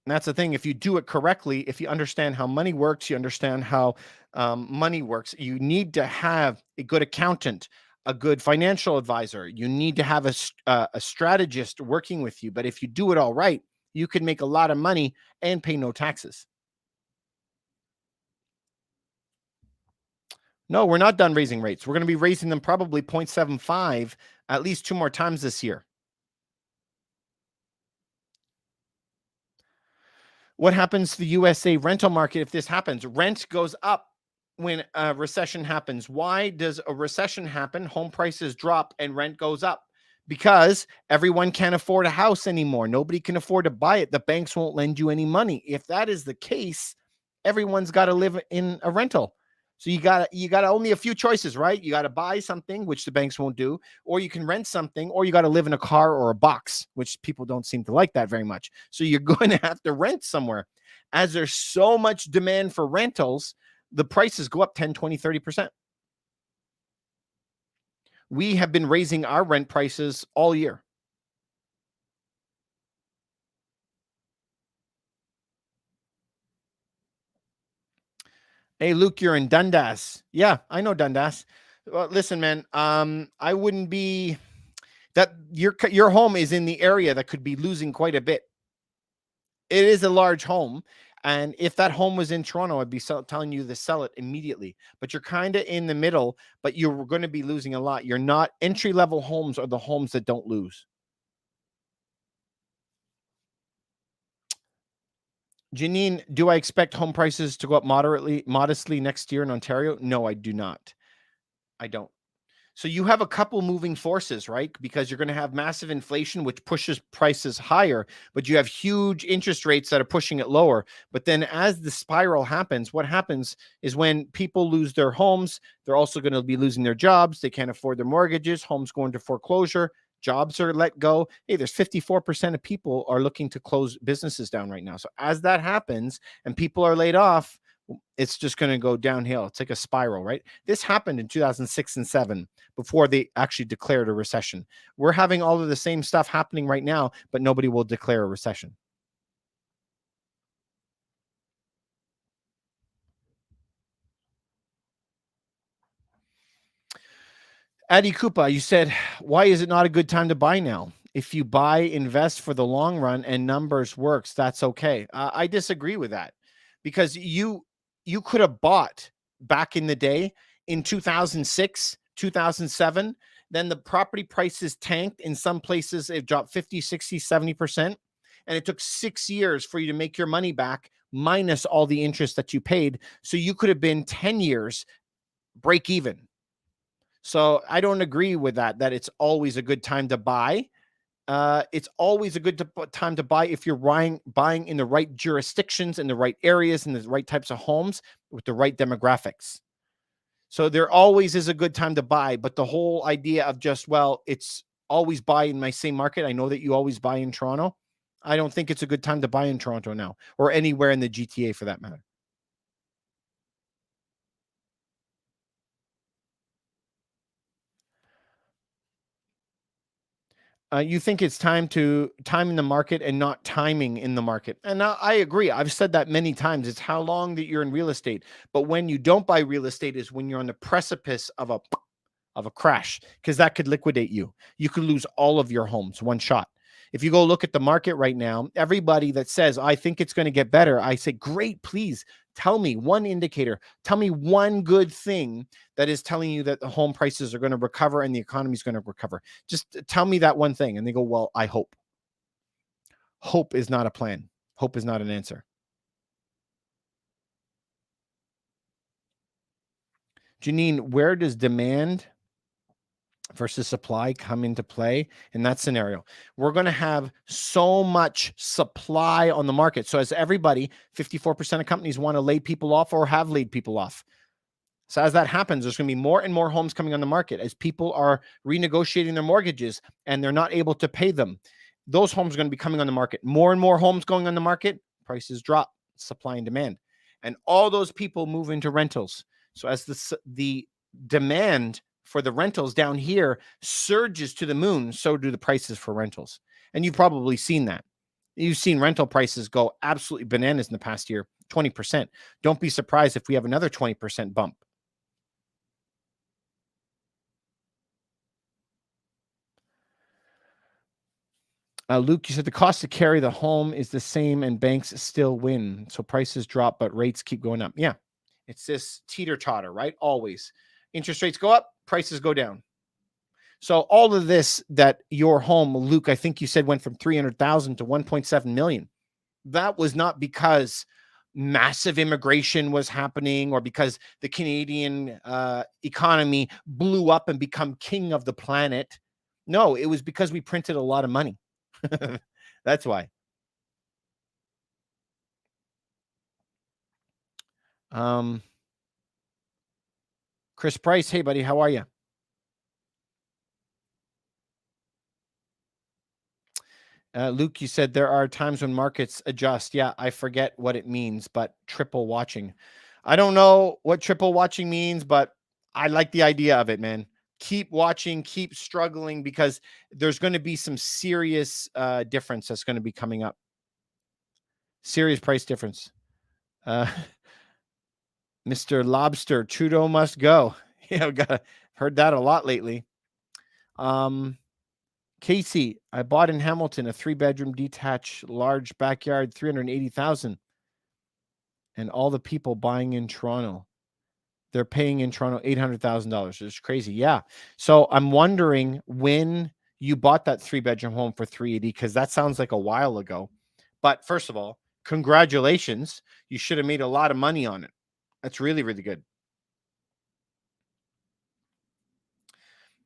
A: And that's the thing. If you do it correctly, if you understand how money works, you understand how money works, you need to have a good accountant, a good financial advisor. You need to have a strategist working with you. But if you do it all right, you can make a lot of money and pay no taxes. No, we're not done raising rates. We're going to be raising them probably 0.75 at least 2 more times this year. What happens to the USA rental market if this happens? Rent goes up when a recession happens. Why does a recession happen? Home prices drop and rent goes up because everyone can't afford a house anymore. Nobody can afford to buy it. The banks won't lend you any money. If that is the case, everyone's got to live in a rental. So you got only a few choices, right? You got to buy something, which the banks won't do, or you can rent something, or you got to live in a car or a box, which people don't seem to like that very much. So you're going to have to rent somewhere. As there's so much demand for rentals, the prices go up 10, 20, 30%. We have been raising our rent prices all year. Hey, Luke, you're in Dundas. Yeah, I know Dundas. Well, listen, man, I wouldn't be that your home is in the area that could be losing quite a bit. It is a large home. And if that home was in Toronto, I'd be telling you to sell it immediately. But you're kind of in the middle, but you're going to be losing a lot. You're not entry level homes are the homes that don't lose. Janine, do I expect home prices to go up modestly next year in Ontario? No, I do not. I don't. So you have a couple moving forces, right? Because you're going to have massive inflation, which pushes prices higher, but you have huge interest rates that are pushing it lower. But then as the spiral happens, what happens is when people lose their homes, they're also going to be losing their jobs. They can't afford their mortgages, homes go into foreclosure, jobs are let go. Hey, there's 54% of people are looking to close businesses down right now. So as that happens and people are laid off, it's just going to go downhill. It's like a spiral, right? This happened in 2006 and 7 before they actually declared a recession. We're having all of the same stuff happening right now, but nobody will declare a recession. Adi Kupa, you said, why is it not a good time to buy now? If you buy, invest for the long run and numbers works, that's okay. I disagree with that because you could have bought back in the day in 2006, 2007, then the property prices tanked. In some places, it dropped 50, 60, 70%. And it took 6 years for you to make your money back, minus all the interest that you paid. So you could have been 10 years break even. So I don't agree with that it's always a good time to buy. It's always a good time to buy if you're buying in the right jurisdictions, in the right areas, in the right types of homes with the right demographics. So there always is a good time to buy, but the whole idea of just, well, it's always buy in my same market. I know that you always buy in Toronto. I don't think it's a good time to buy in Toronto now or anywhere in the GTA for that matter. You think it's time to time in the market and not timing in the market. And I agree. I've said that many times. It's how long that you're in real estate. But when you don't buy real estate is when you're on the precipice of a crash, because that could liquidate you. You could lose all of your homes one shot. If you go look at the market right now, everybody that says, I think it's going to get better, I say, great, please tell me one indicator. Tell me one good thing that is telling you that the home prices are going to recover and the economy is going to recover. Just tell me that one thing. And they go, well, I hope. Hope is not a plan. Hope is not an answer. Janine, where does demand versus supply come into play in that scenario? We're going to have so much supply on the market. So as everybody, 54% of companies want to lay people off or have laid people off. So as that happens, there's going to be more and more homes coming on the market as people are renegotiating their mortgages and they're not able to pay them. Those homes are going to be coming on the market. More and more homes going on the market, prices drop, supply and demand. And all those people move into rentals. So as the demand for the rentals down here surges to the moon, so do the prices for rentals. And you've probably seen that. You've seen rental prices go absolutely bananas in the past year, 20%. Don't be surprised if we have another 20% bump. Luke, you said the cost to carry the home is the same and banks still win. So prices drop, but rates keep going up. Yeah, it's this teeter-totter, right? Always. Interest rates go up, prices go down. So all of this that your home, Luke, I think you said went from 300,000 to 1.7 million. That was not because massive immigration was happening or because the Canadian economy blew up and become king of the planet. No, it was because we printed a lot of money. That's why. Chris Price, hey buddy, how are you? Luke, you said there are times when markets adjust. Yeah, I forget what it means, but triple watching. I don't know what triple watching means, but I like the idea of it, man. Keep watching, keep struggling, because there's going to be some serious difference that's going to be coming up. Serious price difference. Mr. Lobster, Trudeau must go. Yeah, I've heard that a lot lately. Casey, I bought in Hamilton a 3-bedroom detached large backyard, 380,000. And all the people buying in Toronto, they're paying in Toronto $800,000. It's crazy. Yeah. So I'm wondering when you bought that 3-bedroom home for 380, because that sounds like a while ago. But first of all, congratulations. You should have made a lot of money on it. That's really, really good.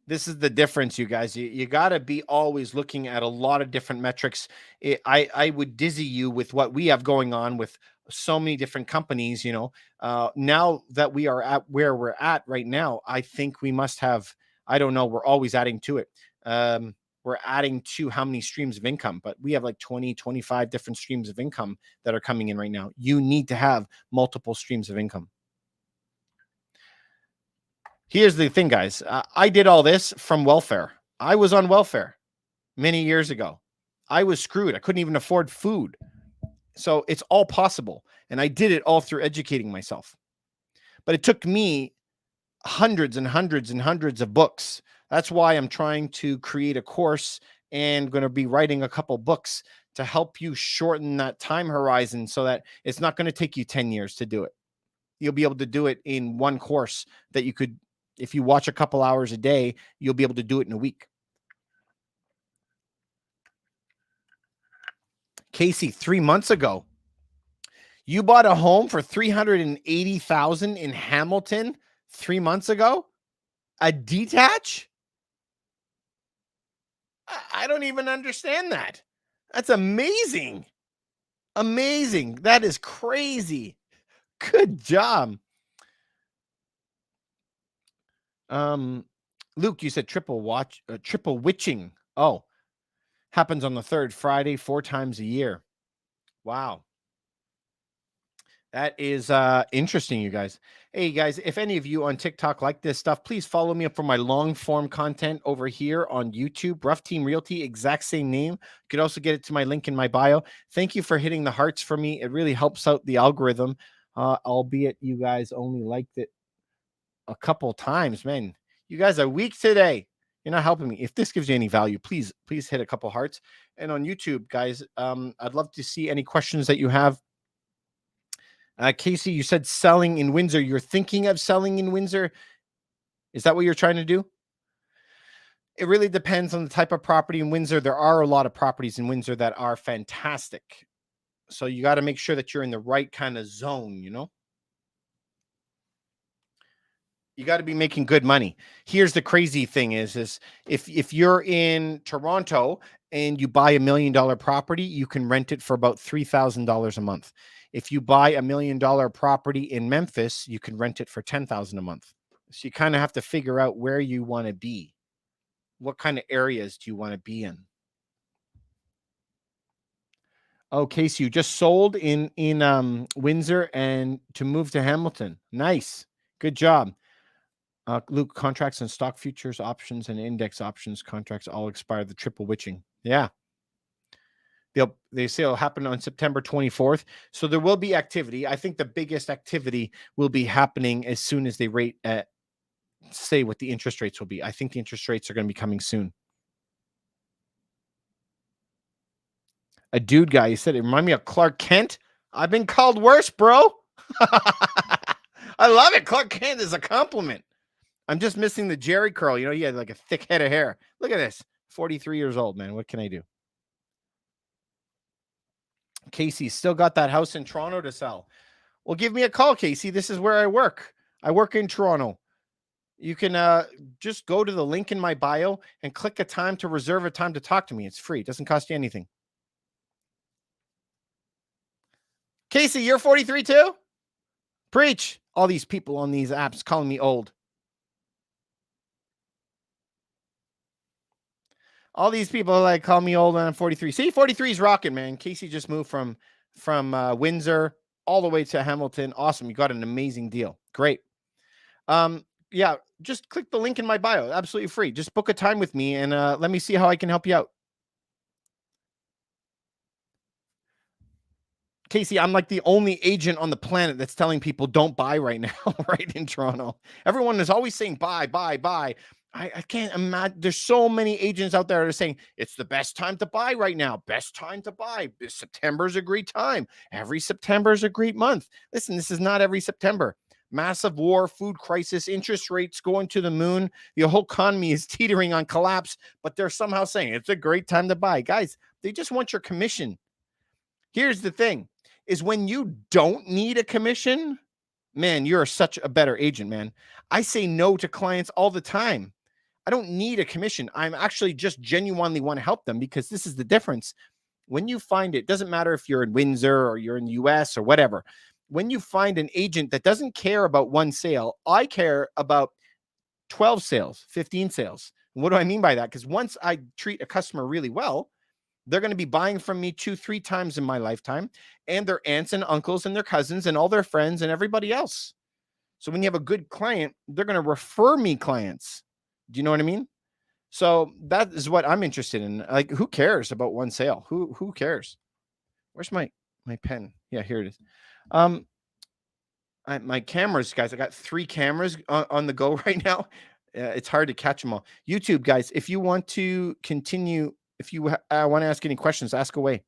A: This is the difference, you guys. You got to be always looking at a lot of different metrics. I would dizzy you with what we have going on with so many different companies. Now that we are at where we're at right now, I think we must have, I don't know, we're always adding to it. We're adding to how many streams of income, but we have like 20, 25 different streams of income that are coming in right now. You need to have multiple streams of income. Here's the thing, guys. I did all this from welfare. I was on welfare many years ago. I was screwed. I couldn't even afford food. So it's all possible. And I did it all through educating myself. But it took me hundreds and hundreds and hundreds of books. That's why I'm trying to create a course and going to be writing a couple books to help you shorten that time horizon so that it's not going to take you 10 years to do it. You'll be able to do it in one course that you could, if you watch a couple hours a day, you'll be able to do it in a week. Casey, 3 months ago, you bought a home for 380,000 in Hamilton 3 months ago? A detach? I don't even understand that. That's amazing. Amazing. That is crazy. Good job. Luke, you said triple witching. Oh, happens on the third Friday, 4 times a year. Wow. That is interesting, you guys. Hey, guys, if any of you on TikTok like this stuff, please follow me up for my long form content over here on YouTube. Rough Team Realty, exact same name. You could also get it to my link in my bio. Thank you for hitting the hearts for me. It really helps out the algorithm, albeit you guys only liked it a couple times. Man, you guys are weak today. You're not helping me. If this gives you any value, please hit a couple hearts. And on YouTube, guys, I'd love to see any questions that you have. Casey, you said selling in Windsor. You're thinking of selling in Windsor. Is that what you're trying to do? It really depends on the type of property in Windsor. There are a lot of properties in Windsor that are fantastic. So you got to make sure that you're in the right kind of zone, you know? You got to be making good money. Here's the crazy thing is if you're in Toronto and you buy $1 million property, you can rent it for about $3,000 a month. If you buy $1 million property in Memphis, you can rent it for $10,000 a month. So you kind of have to figure out where you want to be. What kind of areas do you want to be in? Oh, Casey, you just sold in Windsor and to move to Hamilton. Nice. Good job. Luke, contracts and stock futures, options, and index options contracts all expire the triple witching. Yeah. They say it'll happen on September 24th. So there will be activity. I think the biggest activity will be happening as soon as they say what the interest rates will be. I think the interest rates are going to be coming soon. A dude guy, he said, it reminded me of Clark Kent. I've been called worse, bro. I love it. Clark Kent is a compliment. I'm just missing the Jerry curl. You know, he had like a thick head of hair. Look at this. 43 years old, man. What can I do? Casey still got that house in Toronto to sell. Well, give me a call, Casey. This is where I work. I work in Toronto. You can just go to the link in my bio and click a time to reserve a time to talk to me. It's free. It doesn't cost you anything. Casey, you're 43 too? Preach. All these people on these apps calling me old. All these people like call me old and I'm 43. See, 43 is rocking, man. Casey just moved from Windsor all the way to Hamilton. Awesome. You got an amazing deal. Great. Yeah, just click the link in my bio. Absolutely free. Just book a time with me and let me see how I can help you out. Casey, I'm like the only agent on the planet that's telling people don't buy right now, right in Toronto. Everyone is always saying buy, buy, buy. I can't imagine. There's so many agents out there that are saying it's the best time to buy right now. Best time to buy. September's a great time. Every September is a great month. Listen, this is not every September. Massive war, food crisis, interest rates going to the moon. The whole economy is teetering on collapse, but they're somehow saying it's a great time to buy. Guys, they just want your commission. Here's the thing is when you don't need a commission, man, you're such a better agent, man. I say no to clients all the time. I don't need a commission. I'm actually just genuinely want to help them because this is the difference. When you find it, doesn't matter if you're in Windsor or you're in the US or whatever. When you find an agent that doesn't care about one sale, I care about 12 sales, 15 sales. And what do I mean by that? Because once I treat a customer really well, they're going to be buying from me 2-3 times in my lifetime, and their aunts and uncles and their cousins and all their friends and everybody else. So when you have a good client, they're going to refer me clients. Do you know what I mean? So that is what I'm interested in. Like, who cares about one sale? Who cares? Where's my pen? Yeah, here it is. My cameras, guys. I got 3 cameras on the go right now. It's hard to catch them all. YouTube, guys, if you want to continue, if you want to ask any questions, ask away.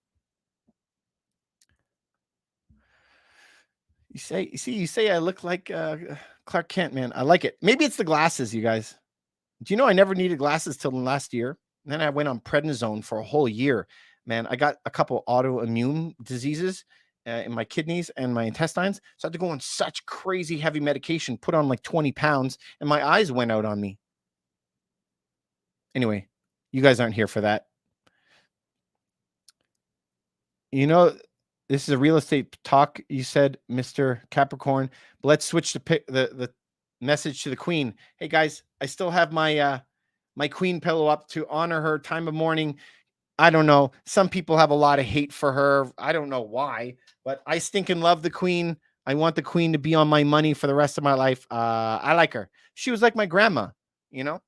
A: You say I look like Clark Kent, man. I like it. Maybe it's the glasses, you guys. Do you know I never needed glasses till last year? And then I went on prednisone for a whole year. Man, I got a couple autoimmune diseases in my kidneys and my intestines. So I had to go on such crazy heavy medication, put on like 20 pounds, and my eyes went out on me. Anyway, you guys aren't here for that. You know, this is a real estate talk, you said, Mr. Capricorn. But let's switch the message to the queen. Hey, guys, I still have my my queen pillow up to honor her time of mourning. I don't know. Some people have a lot of hate for her. I don't know why, but I stinking love the queen. I want the queen to be on my money for the rest of my life. I like her. She was like my grandma, you know.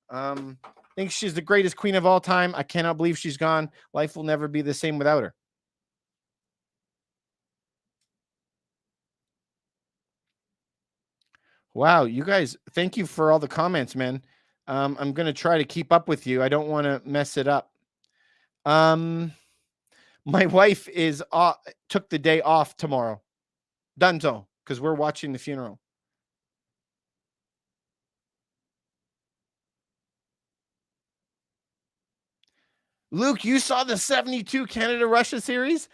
A: I think she's the greatest queen of all time. I cannot believe she's gone. Life will never be the same without her. Wow, you guys, thank you for all the comments, man. I'm gonna try to keep up with you. I don't want to mess it up. Um, my wife is took the day off tomorrow. Dunzo, because we're watching the funeral. Luke, you saw the 72 Canada Russia series?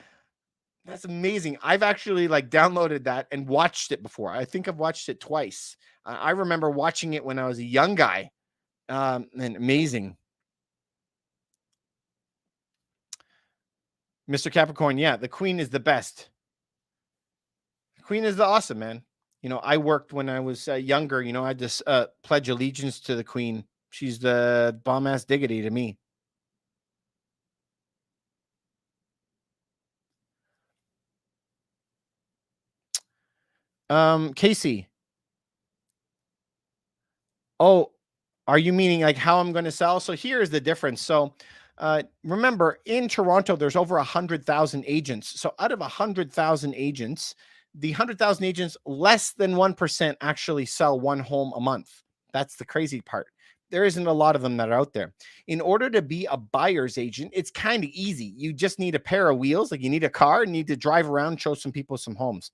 A: That's amazing. I've actually like downloaded that and watched it before. I think I've watched it twice. I remember watching it when I was a young guy. And amazing. Mr. Capricorn, yeah, the queen is the best. The queen is the awesome, man. I worked when I was younger. I had to pledge allegiance to the queen. She's the bomb ass diggity to me. Casey. Oh, are you meaning like how I'm going to sell? So here's the difference. So remember, in Toronto, there's over 100,000 agents. So out of 100,000 agents, the 100,000 agents, less than 1% actually sell one home a month. That's the crazy part. There isn't a lot of them that are out there. In order to be a buyer's agent, it's kind of easy. You just need a pair of wheels, like you need a car, and need to drive around, show some people some homes.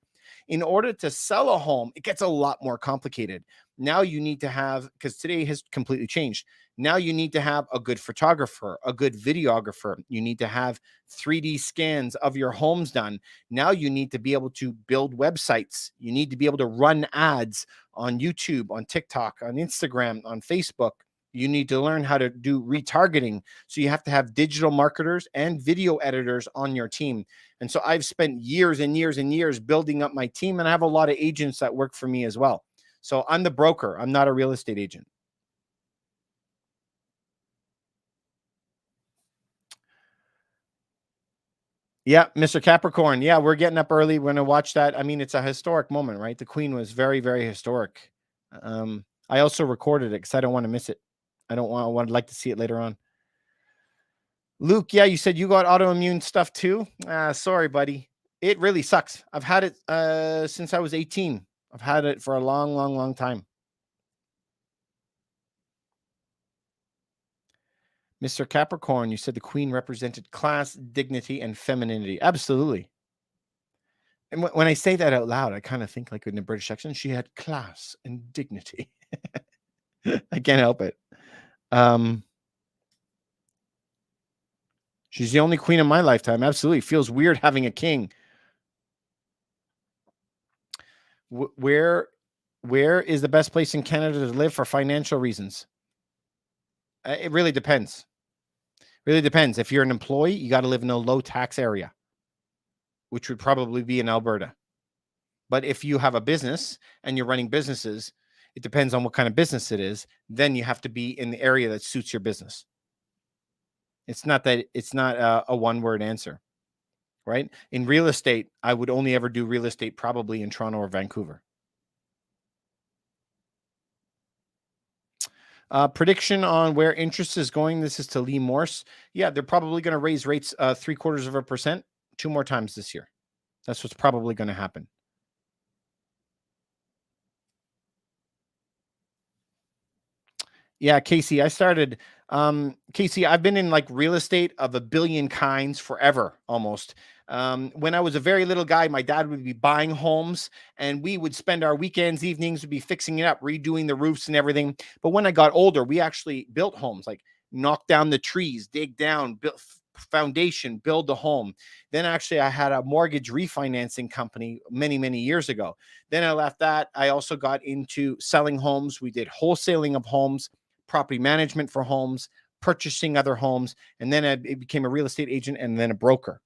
A: In order to sell a home, it gets a lot more complicated. Now you need to have, because today has completely changed. Now you need to have a good photographer, a good videographer. You need to have 3D scans of your homes done. Now you need to be able to build websites. You need to be able to run ads on YouTube, on TikTok, on Instagram, on Facebook. You need to learn how to do retargeting. So you have to have digital marketers and video editors on your team. And so I've spent years and years and years building up my team, and I have a lot of agents that work for me as well. So I'm the broker. I'm not a real estate agent. Yeah, Mr. Capricorn. Yeah, we're getting up early. We're going to watch that. I mean, it's a historic moment, right? The Queen was very, very historic. I also recorded it because I don't want to miss it. I would like to see it later on. Luke, yeah, you said you got autoimmune stuff too. Sorry, buddy. It really sucks. I've had it since I was 18. I've had it for a long, long, long time. Mr. Capricorn, you said the queen represented class, dignity, and femininity. Absolutely. And when I say that out loud, I kind of think like in the British accent, she had class and dignity. I can't help it. She's the only queen in my lifetime. Absolutely. Feels weird having a king. Where is the best place in Canada to live for financial reasons? It really depends. Really depends. If you're an employee, you got to live in a low tax area, which would probably be in Alberta. But if you have a business and you're running businesses, it depends on what kind of business it is. Then you have to be in the area that suits your business. It's not a one-word answer, right? In real estate, I would only ever do real estate probably in Toronto or Vancouver. Prediction on where interest is going. This is to Lee Morse. Yeah, they're probably going to raise rates 0.75%, 2 more times this year. That's what's probably going to happen. Yeah, Casey, Casey, I've been in like real estate of a billion kinds forever almost. When I was a very little guy, my dad would be buying homes and we would spend our weekends, evenings would be fixing it up, redoing the roofs and everything. But when I got older, we actually built homes, like knock down the trees, dig down, build foundation, build the home. Then actually I had a mortgage refinancing company many, many years ago. Then I left that. I also got into selling homes. We did wholesaling of homes, property management for homes, purchasing other homes, and then I became a real estate agent and then a broker.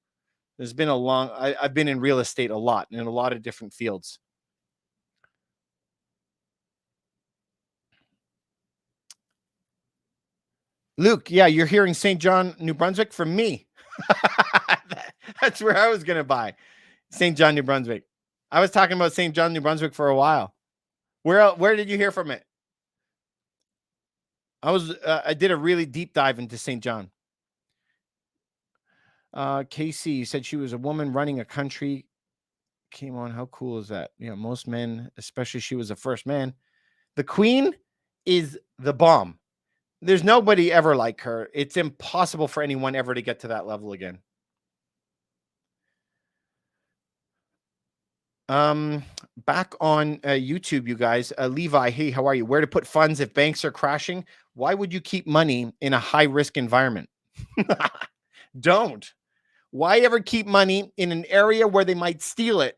A: There's been I've been in real estate a lot in a lot of different fields. Luke, yeah, you're hearing St. John, New Brunswick from me. That's where I was going to buy. St. John, New Brunswick. I was talking about St. John, New Brunswick for a while. Where did you hear from it? I did a really deep dive into St. John. Casey said she was a woman running a country. Came on. How cool is that? Most men, especially she was the first man. The Queen is the bomb. There's nobody ever like her. It's impossible for anyone ever to get to that level again. Back on YouTube, you guys. Levi, hey, how are you? Where to put funds if banks are crashing? Why would you keep money in a high risk environment? Don't. Why ever keep money in an area where they might steal it?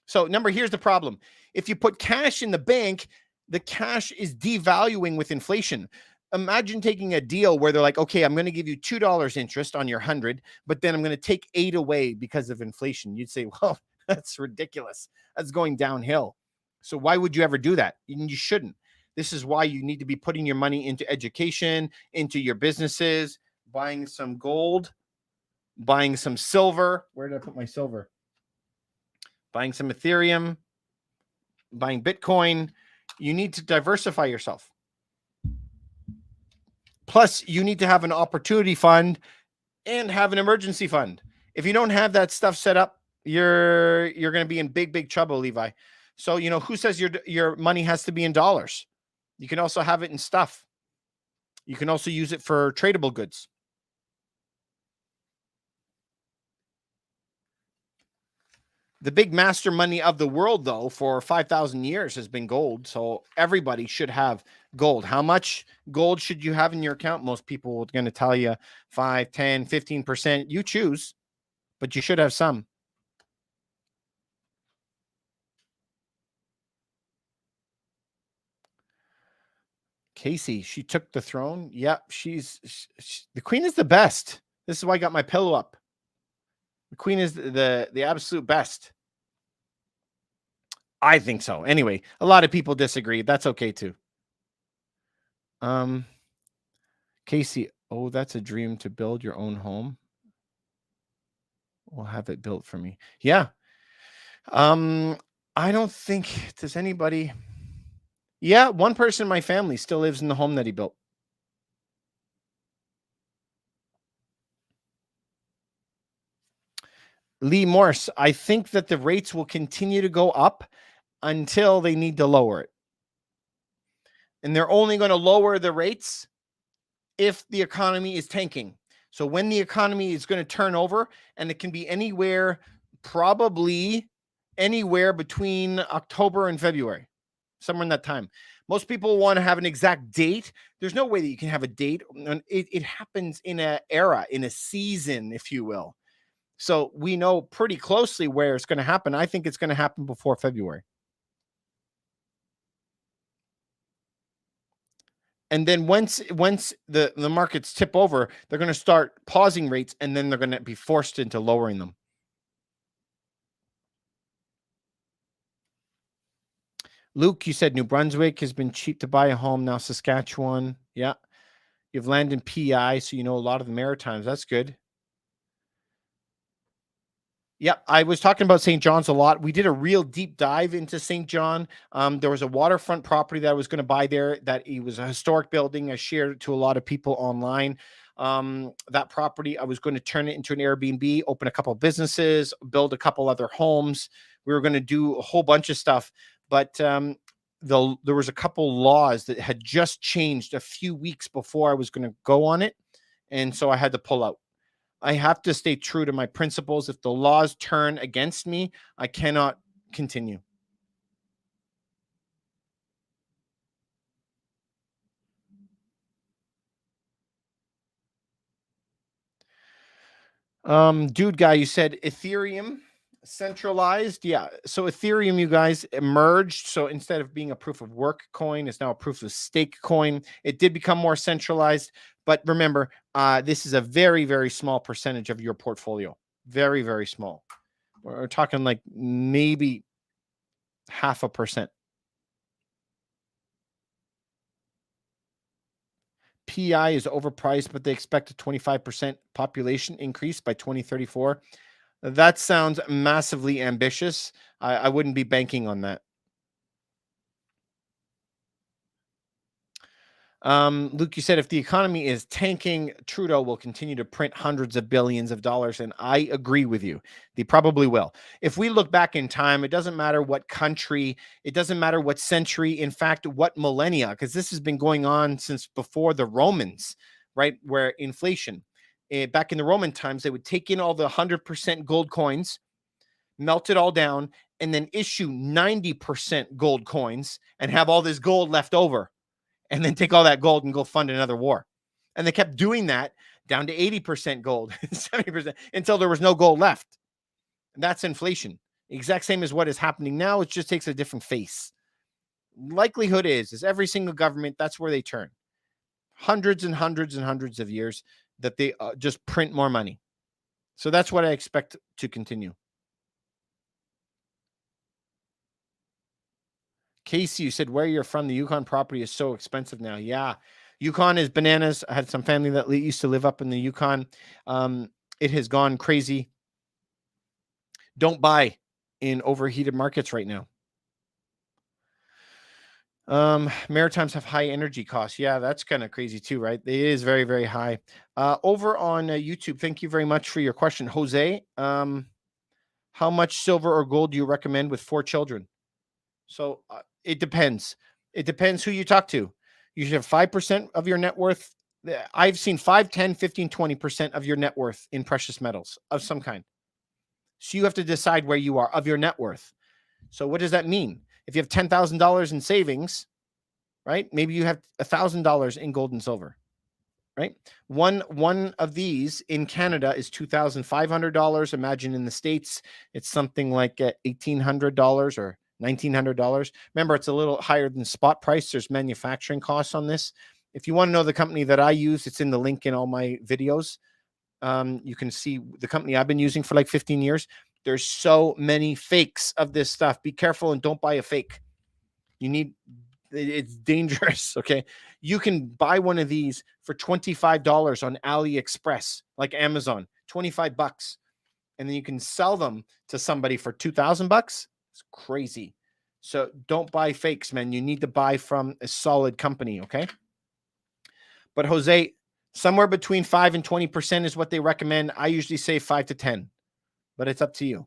A: So, here's the problem. If you put cash in the bank, the cash is devaluing with inflation. Imagine taking a deal where they're like, okay, I'm going to give you $2 interest on your 100, but then I'm going to take 8 away because of inflation. You'd say, well, that's ridiculous. That's going downhill. So why would you ever do that? You shouldn't. This is why you need to be putting your money into education, into your businesses, buying some gold, buying some silver. Where did I put my silver? Buying some Ethereum, buying Bitcoin. You need to diversify yourself. Plus, you need to have an opportunity fund and have an emergency fund. If you don't have that stuff set up, you're going to be in big trouble, Levi. So, who says your money has to be in dollars? You can also have it in stuff. You can also use it for tradable goods. The big master money of the world, though, for 5,000 years has been gold. So everybody should have gold. How much gold should you have in your account? Most people are going to tell you 5, 10, 15%. You choose, but you should have some. Casey, she took the throne. Yep, the Queen is the best. This is why I got my pillow up. The Queen is the absolute best. I think so. Anyway, a lot of people disagree. That's okay too. Casey, oh, that's a dream to build your own home. We'll have it built for me. Yeah. I don't think does anybody. Yeah, one person in my family still lives in the home that he built. Lee Morse, I think that the rates will continue to go up until they need to lower it. And they're only going to lower the rates if the economy is tanking. So when the economy is going to turn over, and it can be probably anywhere between October and February, somewhere in that time. Most people want to have an exact date. There's no way that you can have a date. It happens in an era, in a season, if you will. So we know pretty closely where it's going to happen. I think it's going to happen before February. And then once the markets tip over, they're going to start pausing rates, and then they're going to be forced into lowering them. Luke, you said New Brunswick has been cheap to buy a home. Now Saskatchewan. Yeah. You have land in PI, so you know a lot of the Maritimes. That's good. Yeah, I was talking about St. John's a lot. We did a real deep dive into St. John. There was a waterfront property that I was going to buy there. That it was a historic building. I shared it to a lot of people online. That property, I was going to turn it into an Airbnb, open a couple of businesses, build a couple other homes. We were going to do a whole bunch of stuff, but there was a couple laws that had just changed a few weeks before I was going to go on it, and so I had to pull out. I have to stay true to my principles. If the laws turn against me, I cannot continue. Dude guy, you said Ethereum centralized. Yeah. So Ethereum, you guys, emerged. So instead of being a proof of work coin, it's now a proof of stake coin. It did become more centralized. But remember, this is a very, very small percentage of your portfolio. Very, very small. We're talking like maybe 0.5%. PI is overpriced, but they expect a 25% population increase by 2034. That sounds massively ambitious. I wouldn't be banking on that. Luke, you said if the economy is tanking, Trudeau will continue to print hundreds of billions of dollars. And I agree with you. They probably will. If we look back in time, it doesn't matter what country, it doesn't matter what century, in fact, what millennia, because this has been going on since before the Romans, right? Where inflation, back in the Roman times, they would take in all the 100% gold coins, melt it all down, and then issue 90% gold coins and have all this gold left over, and then take all that gold and go fund another war. And they kept doing that down to 80% gold, 70% until there was no gold left. And that's inflation. Exact same as what is happening now. It just takes a different face. Likelihood is every single government, that's where they turn. Hundreds and hundreds and hundreds of years that they just print more money. So that's what I expect to continue. Casey, you said where you're from, the Yukon property is so expensive now. Yeah, Yukon is bananas. I had some family that used to live up in the Yukon. It has gone crazy. Don't buy in overheated markets right now. Maritimes have high energy costs. Yeah, that's kind of crazy too, right? It is very, very high. Over on YouTube, thank you very much for your question. Jose, how much silver or gold do you recommend with 4 children? So it depends. It depends who you talk to. You should have 5% of your net worth. I've seen 5, 10, 15, 20% of your net worth in precious metals of some kind. So you have to decide where you are of your net worth. So what does that mean? If you have $10,000 in savings, right? Maybe you have $1,000 in gold and silver, right? One of these in Canada is $2,500. Imagine in the States, it's something like $1,800 or $1,900. Remember, it's a little higher than spot price. There's manufacturing costs on this. If you want to know the company that I use, it's in the link in all my videos. You can see the company I've been using for like 15 years. There's so many fakes of this stuff. Be careful and don't buy a fake. It's dangerous. Okay. You can buy one of these for $25 on AliExpress, like Amazon, $25. And then you can sell them to somebody for $2,000. It's crazy. So don't buy fakes, man. You need to buy from a solid company. Okay. But Jose, somewhere between 5 and 20% is what they recommend. I usually say 5 to 10, but it's up to you.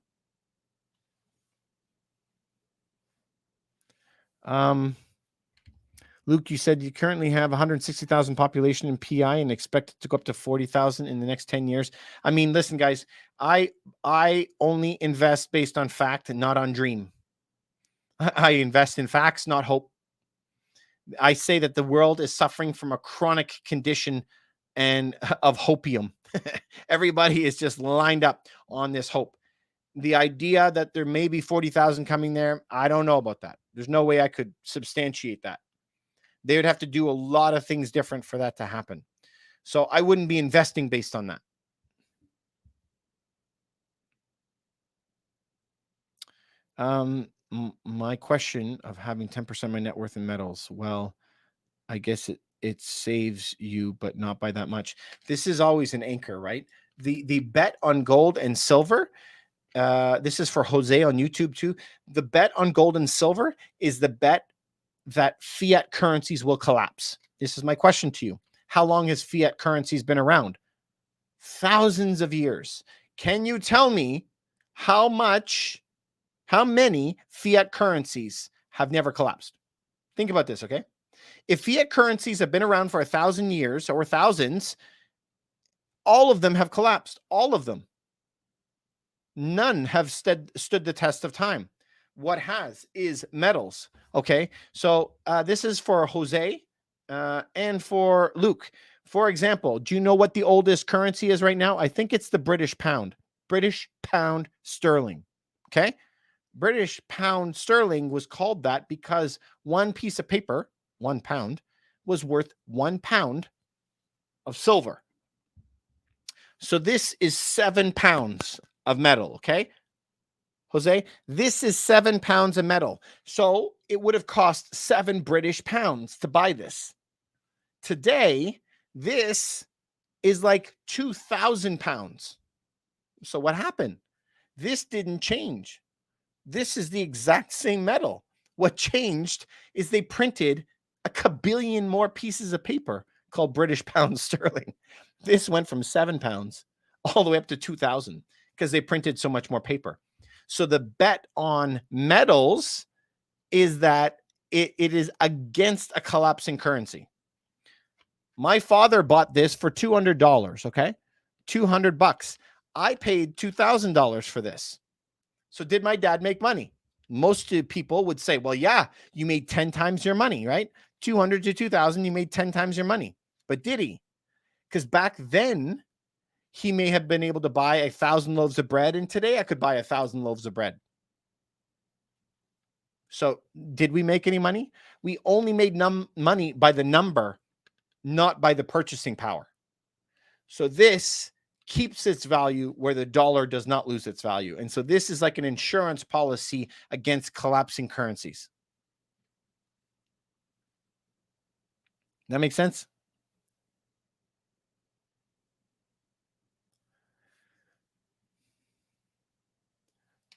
A: Luke, you said you currently have 160,000 population in PI and expect it to go up to 40,000 in the next 10 years. I mean, listen, guys, I only invest based on fact and not on dream. I invest in facts, not hope. I say that the world is suffering from a chronic condition and of hopium. Everybody is just lined up on this hope. The idea that there may be 40,000 coming there, I don't know about that. There's no way I could substantiate that. They would have to do a lot of things different for that to happen. So I wouldn't be investing based on that. My question of having 10% of my net worth in metals. Well, I guess it saves you, but not by that much. This is always an anchor, right? The bet on gold and silver. This is for Jose on YouTube too. The bet on gold and silver is the bet that fiat currencies will collapse. This is my question to you. How long has fiat currencies been around? Thousands of years. Can you tell me how many fiat currencies have never collapsed? Think about this, okay? If fiat currencies have been around for 1,000 years or thousands, all of them have collapsed. All of them. None have stood the test of time. What has is metals. Okay. So this is for Jose and for Luke. For example, do you know what the oldest currency is right now? I think it's the British pound. British pound sterling. Okay. British pound sterling was called that because one piece of paper, 1 pound, was worth 1 pound of silver. So this is 7 pounds of metal. Okay. Jose, this is 7 pounds of metal. So it would have cost 7 British pounds to buy this. Today, this is like 2,000 pounds. So what happened? This didn't change. This is the exact same metal. What changed is they printed a kabillion more pieces of paper called British pounds sterling. This went from 7 pounds all the way up to 2,000 because they printed so much more paper. So the bet on metals is that it is against a collapsing currency. My father bought this for $200, okay? $200. I paid $2,000 for this. So did my dad make money? Most people would say, well, yeah, you made 10 times your money, right? 200 to 2,000, you made 10 times your money. But did he? Because back then, he may have been able to buy 1,000 loaves of bread, and today I could buy 1,000 loaves of bread. So did we make any money? We only made money by the number, not by the purchasing power. So this keeps its value where the dollar does not lose its value. And so this is like an insurance policy against collapsing currencies. That makes sense?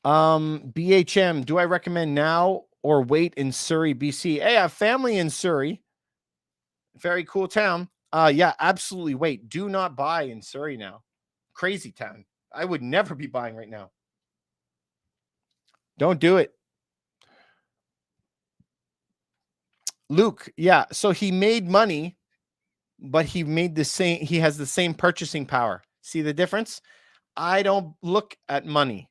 A: BHM, do I recommend now or wait in Surrey, BC? Hey, I have family in Surrey. Very cool town. Yeah, absolutely wait. Do not buy in Surrey now. Crazy town. I would never be buying right now. Don't do it. Luke, yeah, so he made money, but he has the same purchasing power. See the difference? I don't look at money.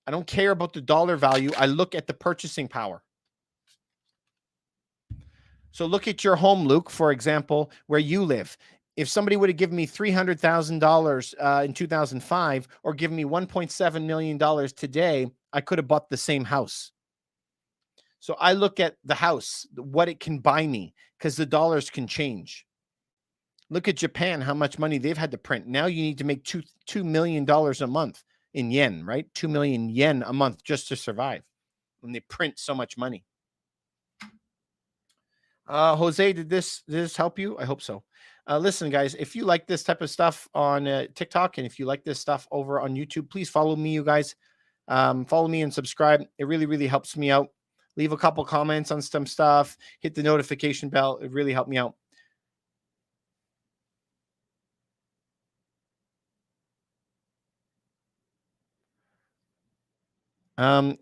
A: I don't care about the dollar value. I look at the purchasing power. So look at your home, Luke, for example, where you live. If somebody would have given me $300,000 in 2005 or given me $1.7 million today, I could have bought the same house. So I look at the house, what it can buy me, because the dollars can change. Look at Japan, how much money they've had to print. Now you need to make $2 million a month in yen, right? 2 million yen a month just to survive when they print so much money. Jose, did this help you? I hope so. Listen, guys, if you like this type of stuff on TikTok and if you like this stuff over on YouTube, please follow me, you guys. Follow me and subscribe. It really, really helps me out. Leave a couple comments on some stuff. Hit the notification bell. It really helped me out.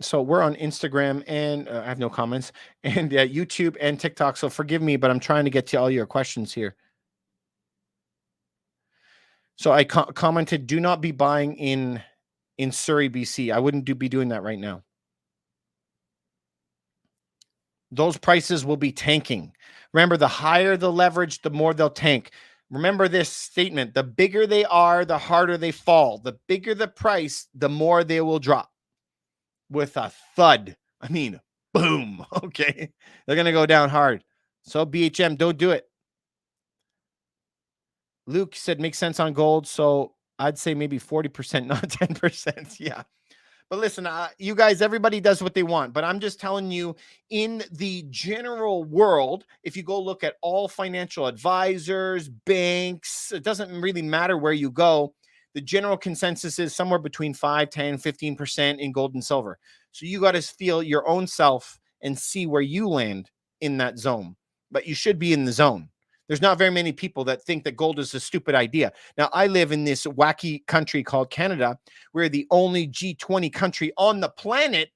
A: So we're on Instagram and I have no comments and YouTube and TikTok. So forgive me, but I'm trying to get to all your questions here. So I commented, do not be buying in Surrey, BC. I wouldn't be doing that right now. Those prices will be tanking. Remember, the higher the leverage, the more they'll tank. Remember this statement, the bigger they are, the harder they fall. The bigger the price, the more they will drop. With a thud. I mean, boom. Okay. They're going to go down hard. So BHM, don't do it. Luke said, makes sense on gold. So I'd say maybe 40%, not 10%. Yeah. But listen, you guys, everybody does what they want. But I'm just telling you, in the general world, if you go look at all financial advisors, banks, it doesn't really matter where you go. The general consensus is somewhere between 5, 10, 15% in gold and silver. So you got to feel your own self and see where you land in that zone. But you should be in the zone. There's not very many people that think that gold is a stupid idea. Now, I live in this wacky country called Canada. We're the only G20 country on the planet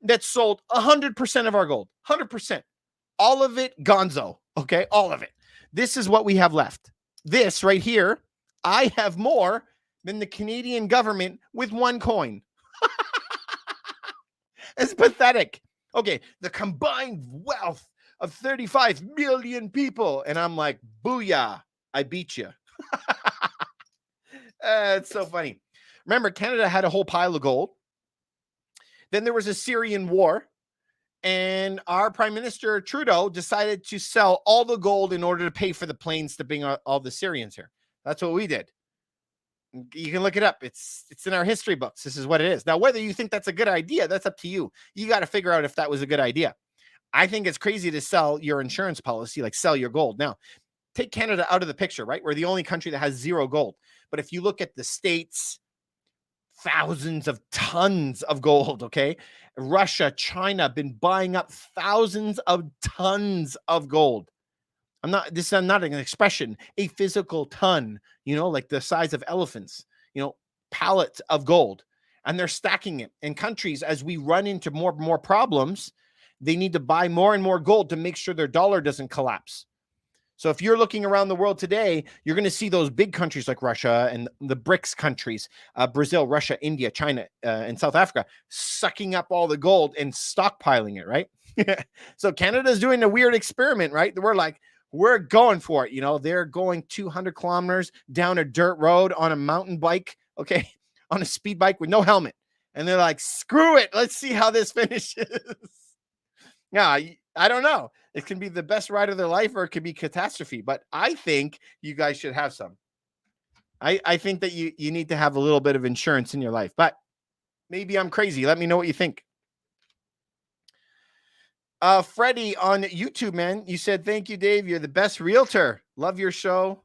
A: that sold 100% of our gold. 100%. All of it gonzo. Okay? All of it. This is what we have left. This right here, I have more than the Canadian government with one coin. It's pathetic. Okay, the combined wealth of 35 million people. And I'm like, booyah, I beat you. It's so funny. Remember, Canada had a whole pile of gold. Then there was a Syrian war. And our Prime Minister Trudeau decided to sell all the gold in order to pay for the planes to bring all the Syrians here. That's what we did. You can look it up. It's in our history books. This is what it is. Now, whether you think that's a good idea, that's up to you. You got to figure out if that was a good idea. I think it's crazy to sell your insurance policy, like sell your gold. Now, take Canada out of the picture, right? We're the only country that has zero gold. But if you look at the States, thousands of tons of gold. Okay. Russia, China been buying up thousands of tons of gold. This is not an expression, a physical ton, like the size of elephants, pallets of gold. And they're stacking it. And countries, as we run into more and more problems, they need to buy more and more gold to make sure their dollar doesn't collapse. So if you're looking around the world today, you're going to see those big countries like Russia and the BRICS countries, Brazil, Russia, India, China, and South Africa, sucking up all the gold and stockpiling it, right? So Canada's doing a weird experiment, right? We're going for it. They're going 200 kilometers down a dirt road on a mountain bike, okay, on a speed bike with no helmet. And they're like, screw it. Let's see how this finishes. Yeah, I don't know. It can be the best ride of their life or it could be catastrophe. But I think you guys should have some. I think that you need to have a little bit of insurance in your life. But maybe I'm crazy. Let me know what you think. Freddie on YouTube, man, you said, thank you, Dave. You're the best realtor. Love your show.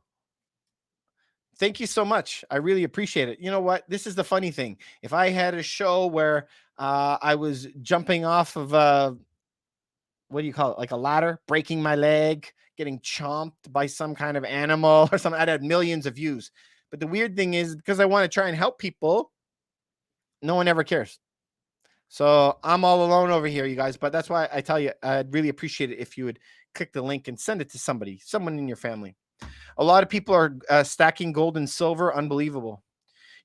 A: Thank you so much. I really appreciate it. You know what? This is the funny thing. If I had a show where I was jumping off of what do you call it? Like a ladder, breaking my leg, getting chomped by some kind of animal or something, I'd have millions of views. But the weird thing is, because I want to try and help people, no one ever cares. So I'm all alone over here, you guys. But that's why I tell you, I'd really appreciate it if you would click the link and send it to someone in your family. A lot of people are stacking gold and silver. Unbelievable.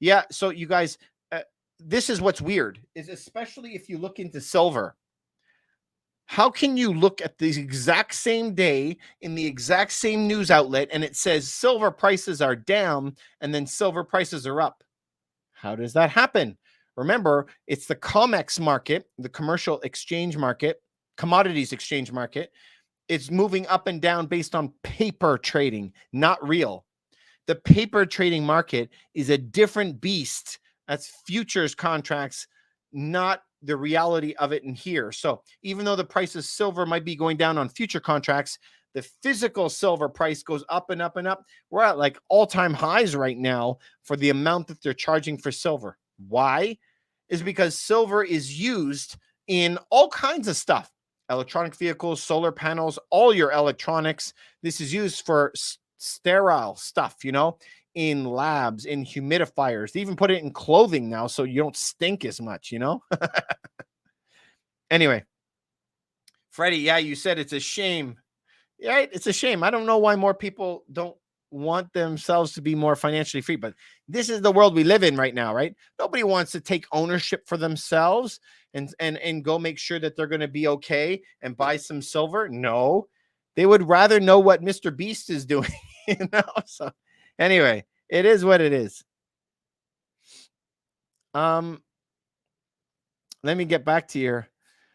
A: Yeah. So you guys, this is what's weird, is especially if you look into silver. How can you look at the exact same day in the exact same news outlet and it says silver prices are down and then silver prices are up? How does that happen? Remember, it's the COMEX market, the commercial exchange market, commodities exchange market. It's moving up and down based on paper trading, not real. The paper trading market is a different beast. That's futures contracts, not the reality of it in here. So even though the price of silver might be going down on future contracts, the physical silver price goes up and up and up. We're at like all-time highs right now for the amount that they're charging for silver. Why? Is because silver is used in all kinds of stuff. Electronic vehicles, solar panels, all your electronics. This is used for sterile stuff, in labs, in humidifiers. They even put it in clothing now so you don't stink as much, Anyway, Freddie, yeah, you said it's a shame. Yeah, it's a shame. I don't know why more people don't want themselves to be more financially free, but this is the world we live in right now, right? Nobody wants to take ownership for themselves and go make sure that they're going to be okay and buy some silver. No, they would rather know what Mr. Beast is doing, So anyway, it is what it is. Let me get back to your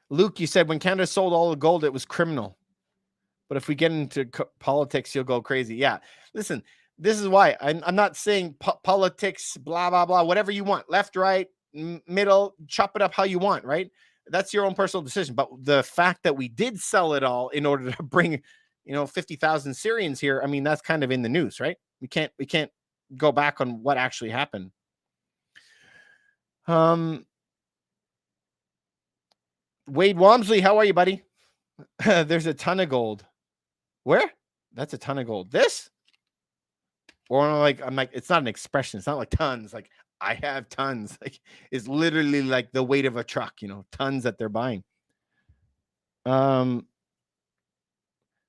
A: Luke. You said when Canada sold all the gold, it was criminal. But if we get into politics, you'll go crazy. Yeah. Listen, this is why I'm not saying politics, blah, blah, blah, whatever you want, left, right, middle, chop it up how you want, right? That's your own personal decision. But the fact that we did sell it all in order to bring, 50,000 Syrians here, I mean, that's kind of in the news, right? We can't go back on what actually happened. Wade Walmsley, how are you, buddy? There's a ton of gold. Where? That's a ton of gold. This? Or I'm like, it's not an expression. It's not like tons. Like, I have tons. Like, it's literally like the weight of a truck, tons that they're buying.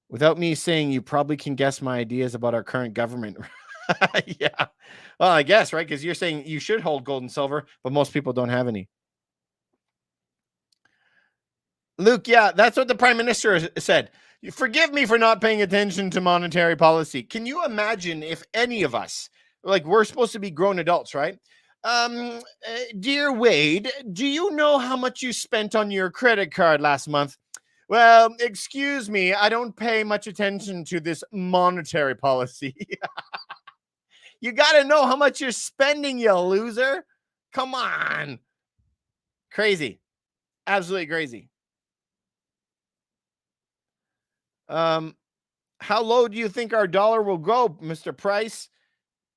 A: Without me saying, you probably can guess my ideas about our current government. Yeah. Well, I guess, right? Because you're saying you should hold gold and silver, but most people don't have any. Luke, yeah, that's what the Prime Minister said. Forgive me for not paying attention to monetary policy. Can you imagine if any of us, like we're supposed to be grown adults, right? Dear Wade, do you know how much you spent on your credit card last month? Well, excuse me, I don't pay much attention to this monetary policy. You got to know how much you're spending, you loser. Come on. Crazy. Absolutely crazy. How low do you think our dollar will go, Mr. Price?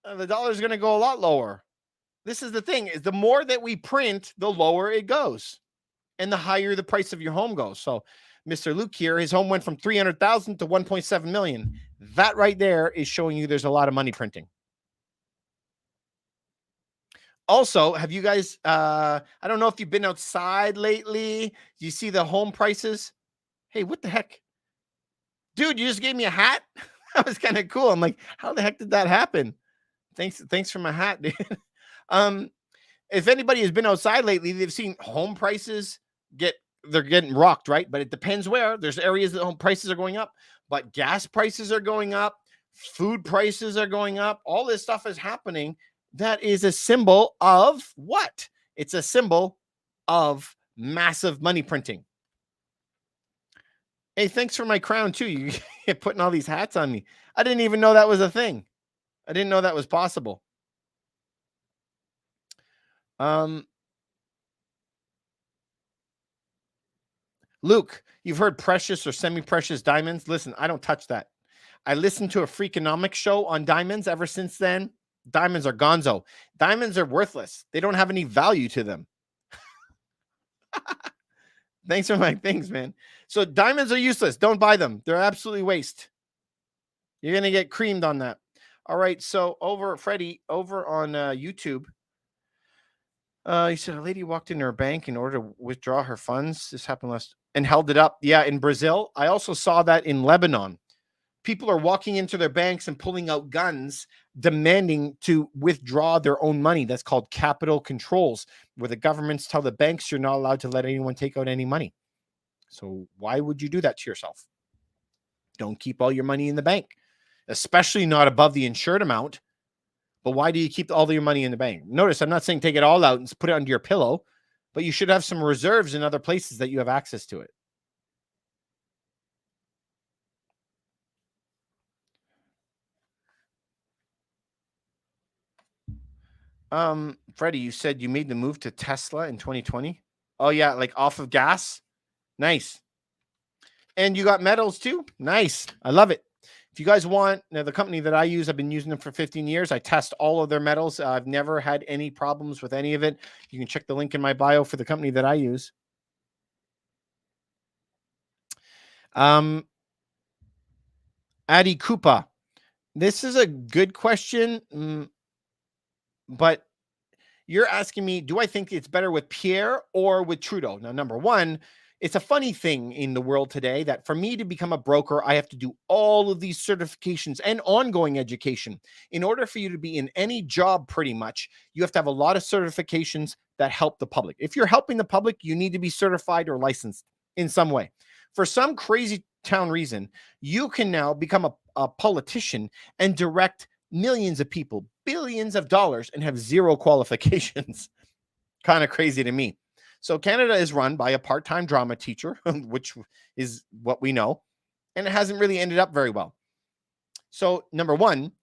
A: The dollar is going to go a lot lower. This is the thing, is the more that we print, the lower it goes and the higher the price of your home goes. So Mr. Luke here, his home went from 300,000 to 1.7 million. That right there is showing you there's a lot of money printing. Also, have you guys, I don't know if you've been outside lately. Do you see the home prices? Hey, what the heck? Dude, you just gave me a hat? That was kind of cool. I'm like, how the heck did that happen? Thanks for my hat, dude. Um, if anybody has been outside lately, they've seen home prices they're getting rocked, right? But it depends where. There's areas that home prices are going up, but gas prices are going up, food prices are going up. All this stuff is happening. That is a symbol of what? It's a symbol of massive money printing. Hey, thanks for my crown too. You're putting all these hats on me. I didn't even know that was a thing. I didn't know that was possible. Luke, you've heard precious or semi-precious diamonds. Listen, I don't touch that. I listened to a Freakonomics show on diamonds. Ever since then, diamonds are gonzo. Diamonds are worthless. They don't have any value to them. Thanks for my things, man. So diamonds are useless. Don't buy them. They're absolutely waste. You're going to get creamed on that. All right. So Freddie, over on YouTube, he said a lady walked into her bank in order to withdraw her funds. This happened and held it up. Yeah, in Brazil. I also saw that in Lebanon. People are walking into their banks and pulling out guns, demanding to withdraw their own money. That's called capital controls, where the governments tell the banks you're not allowed to let anyone take out any money. So why would you do that to yourself? Don't keep all your money in the bank, especially not above the insured amount. But why do you keep all your money in the bank? Notice I'm not saying take it all out and put it under your pillow, but you should have some reserves in other places that you have access to it. Freddie, you said you made the move to Tesla in 2020. Oh yeah, like off of gas. Nice. And you got metals too. Nice. I love it. If you guys want, now the company that I use, I've been using them for 15 years. I test all of their metals. I've never had any problems with any of it. You can check the link in my bio for the company that I use. Adi Koopa. This is a good question, but you're asking me, do I think it's better with Pierre or with Trudeau? Now, number one, it's a funny thing in the world today that for me to become a broker, I have to do all of these certifications and ongoing education. In order for you to be in any job, pretty much, you have to have a lot of certifications that help the public. If you're helping the public, you need to be certified or licensed in some way. For some crazy town reason, you can now become a politician and direct millions of people, billions of dollars, and have zero qualifications. Kind of crazy to me. So Canada is run by a part-time drama teacher, which is what we know, and it hasn't really ended up very well. So number one,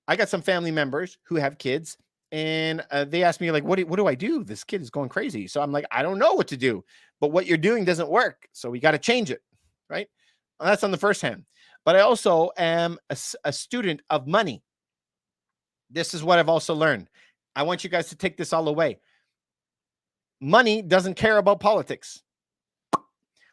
A: I got some family members who have kids, and they asked me, like, what do I do? This kid is going crazy. So I'm like, I don't know what to do, but what you're doing doesn't work. So we got to change it, right? Well, that's on the first hand. But I also am a student of money. This is what I've also learned. I want you guys to take this all away. Money doesn't care about politics.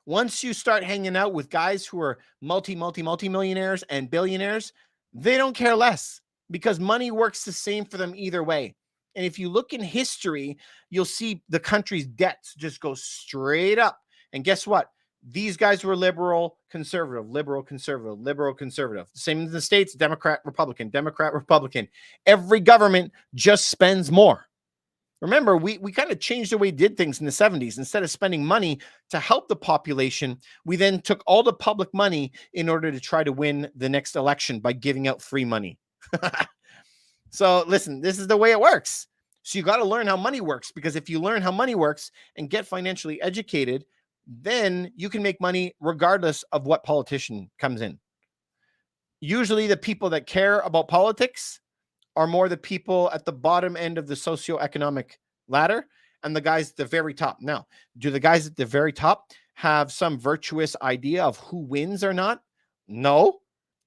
A: Once you start hanging out with guys who are multi-millionaires and billionaires, they don't care less because money works the same for them either way. And if you look in history, you'll see the country's debts just go straight up. And guess what? These guys were liberal, conservative, liberal, conservative, liberal, conservative. Same in the States, Democrat, Republican, Democrat, Republican. Every government just spends more. Remember, we kind of changed the way we did things in the 70s. Instead of spending money to help the population, we then took all the public money in order to try to win the next election by giving out free money. So listen, this is the way it works. So you got to learn how money works, because if you learn how money works and get financially educated, then you can make money regardless of what politician comes in. Usually the people that care about politics are more the people at the bottom end of the socioeconomic ladder and the guys at the very top. Now, do the guys at the very top have some virtuous idea of who wins or not? No,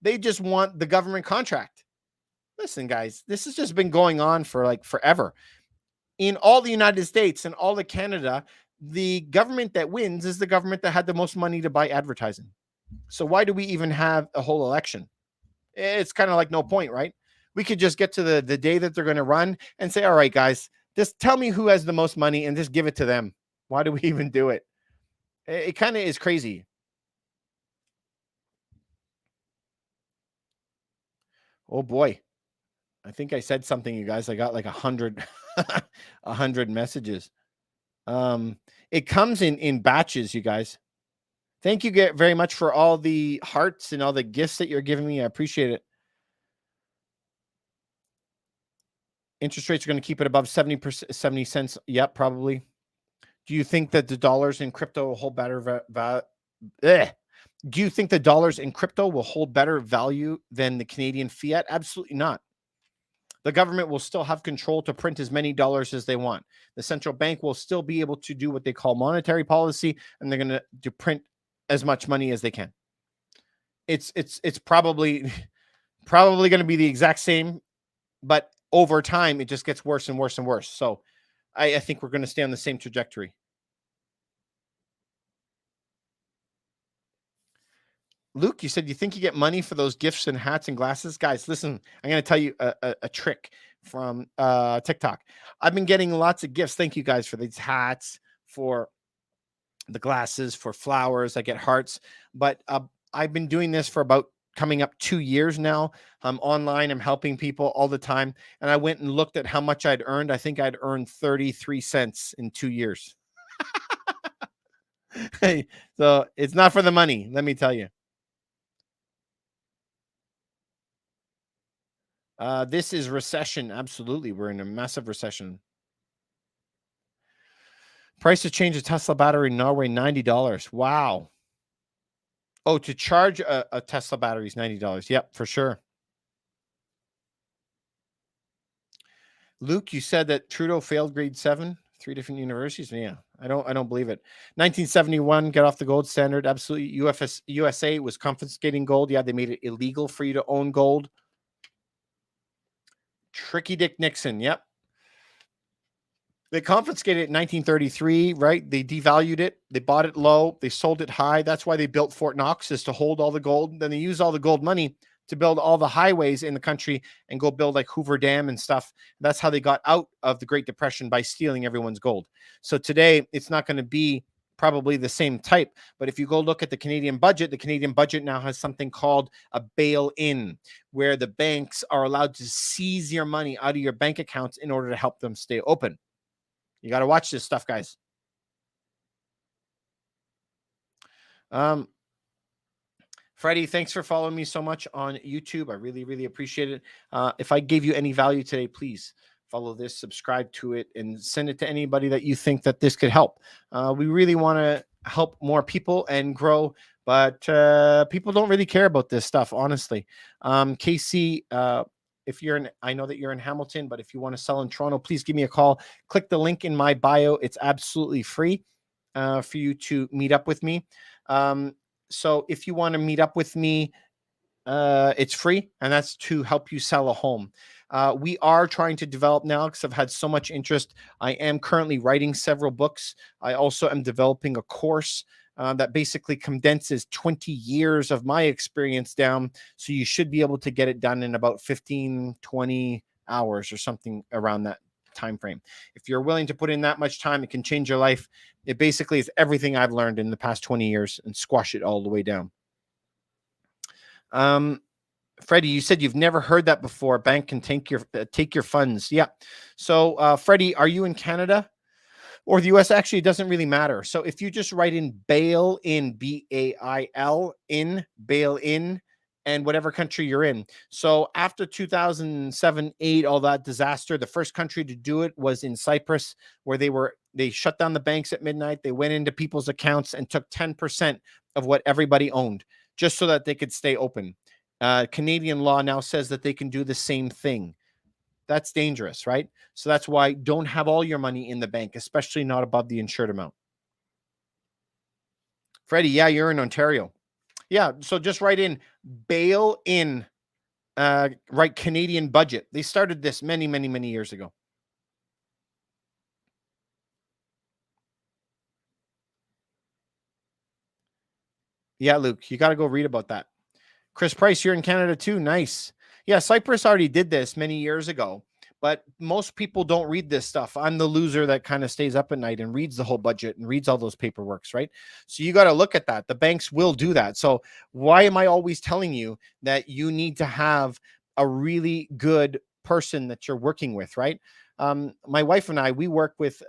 A: they just want the government contract. Listen, guys, this has just been going on for like forever. in all the United States and all of Canada, the government that wins is the government that had the most money to buy advertising. So why do we even have a whole election? It's kind of like no point, right? We could just get to the day that they're going to run and say, all right, guys, just tell me who has the most money and just give it to them. Why do we even do it? It kind of is crazy. Oh boy. I think I said something, you guys. I got like 100, 100 messages. It comes in batches, you guys. Thank you very much for all the hearts and all the gifts that you're giving me. I appreciate it. Interest rates are going to keep it above 70%, 70 cents. Yep, probably. Do you think that the dollars in crypto will hold better Do you think the dollars in crypto will hold better value than the Canadian fiat? Absolutely not. The government will still have control to print as many dollars as they want. The central bank will still be able to do what they call monetary policy, and they're going to print as much money as they can. It's probably going to be the exact same, but over time it just gets worse and worse and worse. So I think we're going to stay on the same trajectory. Luke, you said you think you get money for those gifts and hats and glasses? Guys, listen, I'm going to tell you a trick from TikTok. I've been getting lots of gifts. Thank you guys for these hats, for the glasses, for flowers. I get hearts. But I've been doing this for about coming up 2 years now. I'm online. I'm helping people all the time. And I went and looked at how much I'd earned. I think I'd earned 33 cents in 2 years. Hey, so it's not for the money, let me tell you. This is recession. Absolutely. We're in a massive recession. Price to change a Tesla battery in Norway, $90. Wow. Oh, to charge a Tesla battery is $90. Yep, for sure. Luke, you said that Trudeau failed grade 7, 3 different universities. Yeah, I don't believe it. 1971, get off the gold standard. Absolutely. USA was confiscating gold. Yeah, they made it illegal for you to own gold. Tricky Dick Nixon. Yep. They confiscated it in 1933, right? They devalued it. They bought it low. They sold it high. That's why they built Fort Knox, is to hold all the gold. Then they used all the gold money to build all the highways in the country and go build like Hoover Dam and stuff. That's how they got out of the Great Depression, by stealing everyone's gold. So today it's not going to be probably the same type. But if you go look at the Canadian budget now has something called a bail-in, where the banks are allowed to seize your money out of your bank accounts in order to help them stay open. You got to watch this stuff, guys. Freddie, thanks for following me so much on YouTube. I really, really appreciate it. If I gave you any value today, please follow this, subscribe to it, and send it to anybody that you think that this could help. We really want to help more people and grow, but people don't really care about this stuff, honestly. Casey, if you're in, I know that you're in Hamilton, but if you want to sell in Toronto, please give me a call. Click the link in my bio. It's absolutely free for you to meet up with me. So if you want to meet up with me, it's free, and that's to help you sell a home. We are trying to develop now, because I've had so much interest. I am currently writing several books. I also am developing a course that basically condenses 20 years of my experience down. So you should be able to get it done in about 15, 20 hours or something around that time frame. If you're willing to put in that much time, it can change your life. It basically is everything I've learned in the past 20 years and squash it all the way down. Freddie, you said you've never heard that before. Bank can take your funds. Yeah. So, Freddie, are you in Canada or the US? Actually, it doesn't really matter. So if you just write in bail in, BAIL in, bail in, and whatever country you're in. So after 2007, 8, all that disaster, the first country to do it was in Cyprus, where they shut down the banks at midnight. They went into people's accounts and took 10% of what everybody owned, just so that they could stay open. Canadian law now says that they can do the same thing. That's dangerous, right? So that's why don't have all your money in the bank, especially not above the insured amount. Freddie, yeah, you're in Ontario. Yeah, so just write in bail in, write Canadian budget. They started this many, many, many years ago. Yeah, Luke, you got to go read about that. Chris Price, you're in Canada too. Nice. Yeah, Cyprus already did this many years ago, but most people don't read this stuff. I'm the loser that kind of stays up at night and reads the whole budget and reads all those paperworks, right? So you got to look at that. The banks will do that. So why am I always telling you that you need to have a really good person that you're working with, right? My wife and I, we work with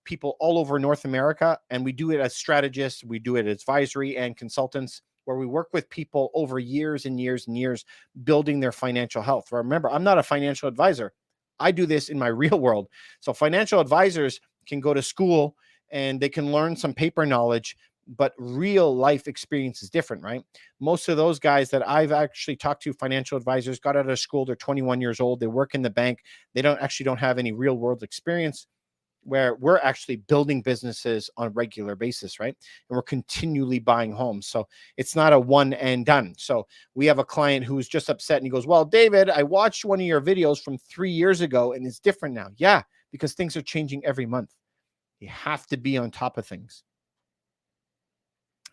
A: people all over North America, and we do it as strategists, we do it as advisory and consultants, where we work with people over years and years and years building their financial health. Remember, I'm not a financial advisor. I do this in my real world. So financial advisors can go to school and they can learn some paper knowledge, but real life experience is different, right? Most of those guys that I've actually talked to, financial advisors, got out of school, they're 21 years old, they work in the bank, they don't have any real world experience, where we're actually building businesses on a regular basis, right? And we're continually buying homes. So it's not a one and done. So we have a client who's just upset and he goes, well, David, I watched one of your videos from 3 years ago and it's different now. Yeah, because things are changing every month. You have to be on top of things.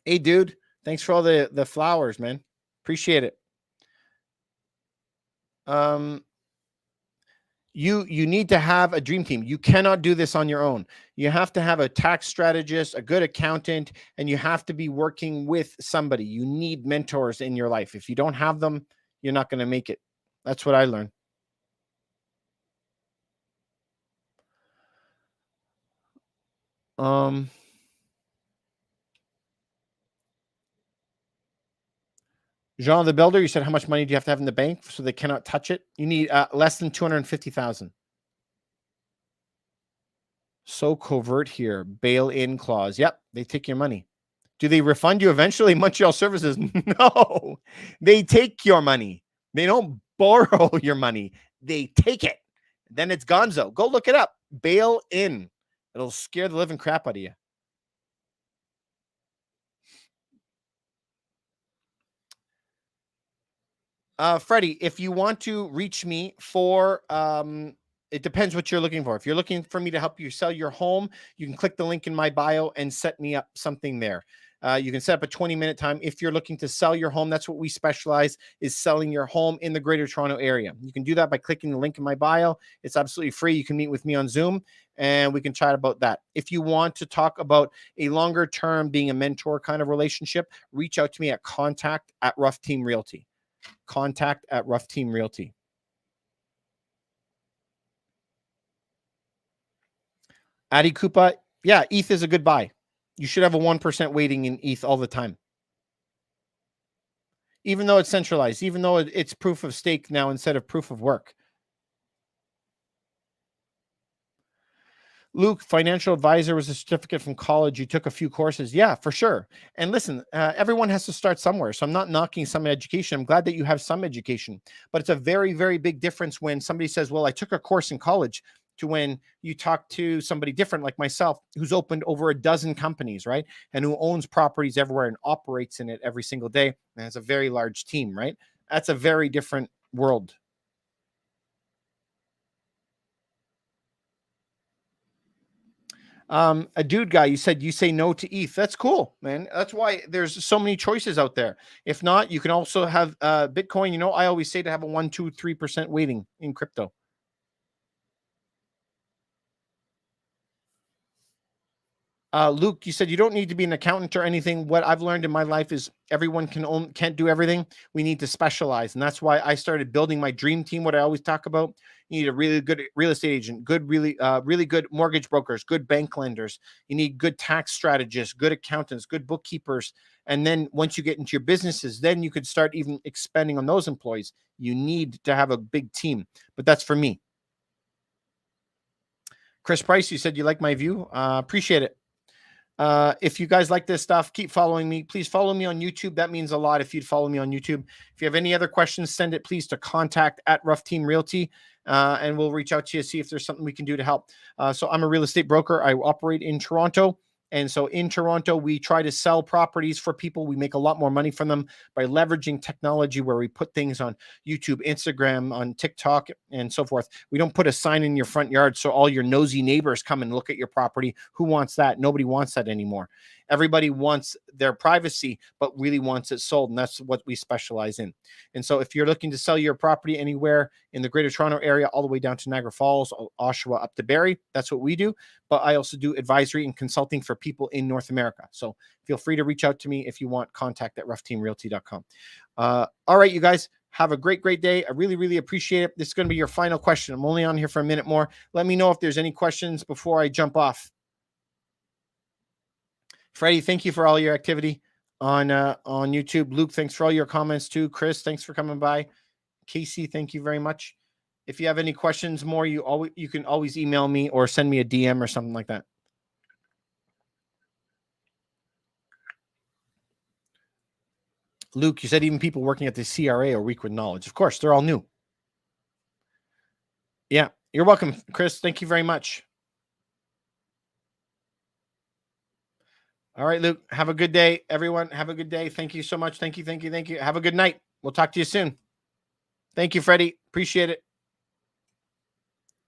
A: Hey, dude, thanks for all the flowers, man. Appreciate it. You need to have a dream team. You cannot do this on your own. You have to have a tax strategist, a good accountant, and you have to be working with somebody. You need mentors in your life. If you don't have them, you're not going to make it. That's what I learned. Jean the Builder, you said how much money do you have to have in the bank so they cannot touch it? You need less than 250,000. So covert here. Bail-in clause. Yep, they take your money. Do they refund you eventually? Montreal Services? No, they take your money. They don't borrow your money. They take it. Then it's gonzo. Go look it up. Bail in. It'll scare the living crap out of you. Freddie, if you want to reach me for, it depends what you're looking for. If you're looking for me to help you sell your home, you can click the link in my bio and set me up something there. You can set up a 20-minute time. If you're looking to sell your home, that's what we specialize, is selling your home in the Greater Toronto area. You can do that by clicking the link in my bio. It's absolutely free. You can meet with me on Zoom and we can chat about that. If you want to talk about a longer term, being a mentor kind of relationship, reach out to me at contact@Rough Team Realty. Contact@Rough Team Realty. Adi Koopa, yeah, ETH is a good buy. You should have a 1% weighting in ETH all the time. Even though it's centralized, even though it's proof of stake now instead of proof of work. Luke, financial advisor was a certificate from college. You took a few courses. Yeah, for sure. And listen, everyone has to start somewhere. So I'm not knocking some education. I'm glad that you have some education, but it's a very, very big difference when somebody says, well, I took a course in college, to when you talk to somebody different like myself, who's opened over a dozen companies, right? And who owns properties everywhere and operates in it every single day. And has a very large team, right? That's a very different world. A dude guy, you said you say no to ETH. That's cool, man. That's why there's so many choices out there. If not, you can also have Bitcoin. You know, I always say to have a 1, 2, 3% weighting in crypto. Luke, you said you don't need to be an accountant or anything. What I've learned in my life is everyone can't do everything. We need to specialize, and that's why I started building my dream team. What I always talk about: you need a really good real estate agent, really good mortgage brokers, good bank lenders. You need good tax strategists, good accountants, good bookkeepers, and then once you get into your businesses, then you could start even expanding on those employees. You need to have a big team, but that's for me. Chris Price, you said you like my view. Appreciate it. If you guys like this stuff, keep following me. Please follow me on YouTube. That means a lot if you'd follow me on YouTube. If you have any other questions, send it please to contact@Rough Team Realty, and we'll reach out to you, see if there's something we can do to help. So I'm a real estate broker. I operate in Toronto. And so in Toronto, we try to sell properties for people. We make a lot more money from them by leveraging technology where we put things on YouTube, Instagram, on TikTok, and so forth. We don't put a sign in your front yard so all your nosy neighbors come and look at your property. Who wants that? Nobody wants that anymore. Everybody wants their privacy, but really wants it sold. And that's what we specialize in. And so if you're looking to sell your property anywhere in the greater Toronto area, all the way down to Niagara Falls, Oshawa, up to Barrie, that's what we do. But I also do advisory and consulting for people in North America. So feel free to reach out to me if you want. Contact at roughteamrealty.com. All right, you guys. Have a great, great day. I really, really appreciate it. This is going to be your final question. I'm only on here for a minute more. Let me know if there's any questions before I jump off. Freddie, thank you for all your activity on YouTube. Luke, thanks for all your comments too. Chris, thanks for coming by. Casey, thank you very much. If you have any questions more, you can always email me or send me a DM or something like that. Luke, you said even people working at the CRA are weak with knowledge. Of course, they're all new. Yeah, you're welcome, Chris. Thank you very much. All right, Luke, have a good day. Everyone, have a good day. Thank you so much. Thank you. Have a good night. We'll talk to you soon. Thank you, Freddie. Appreciate it.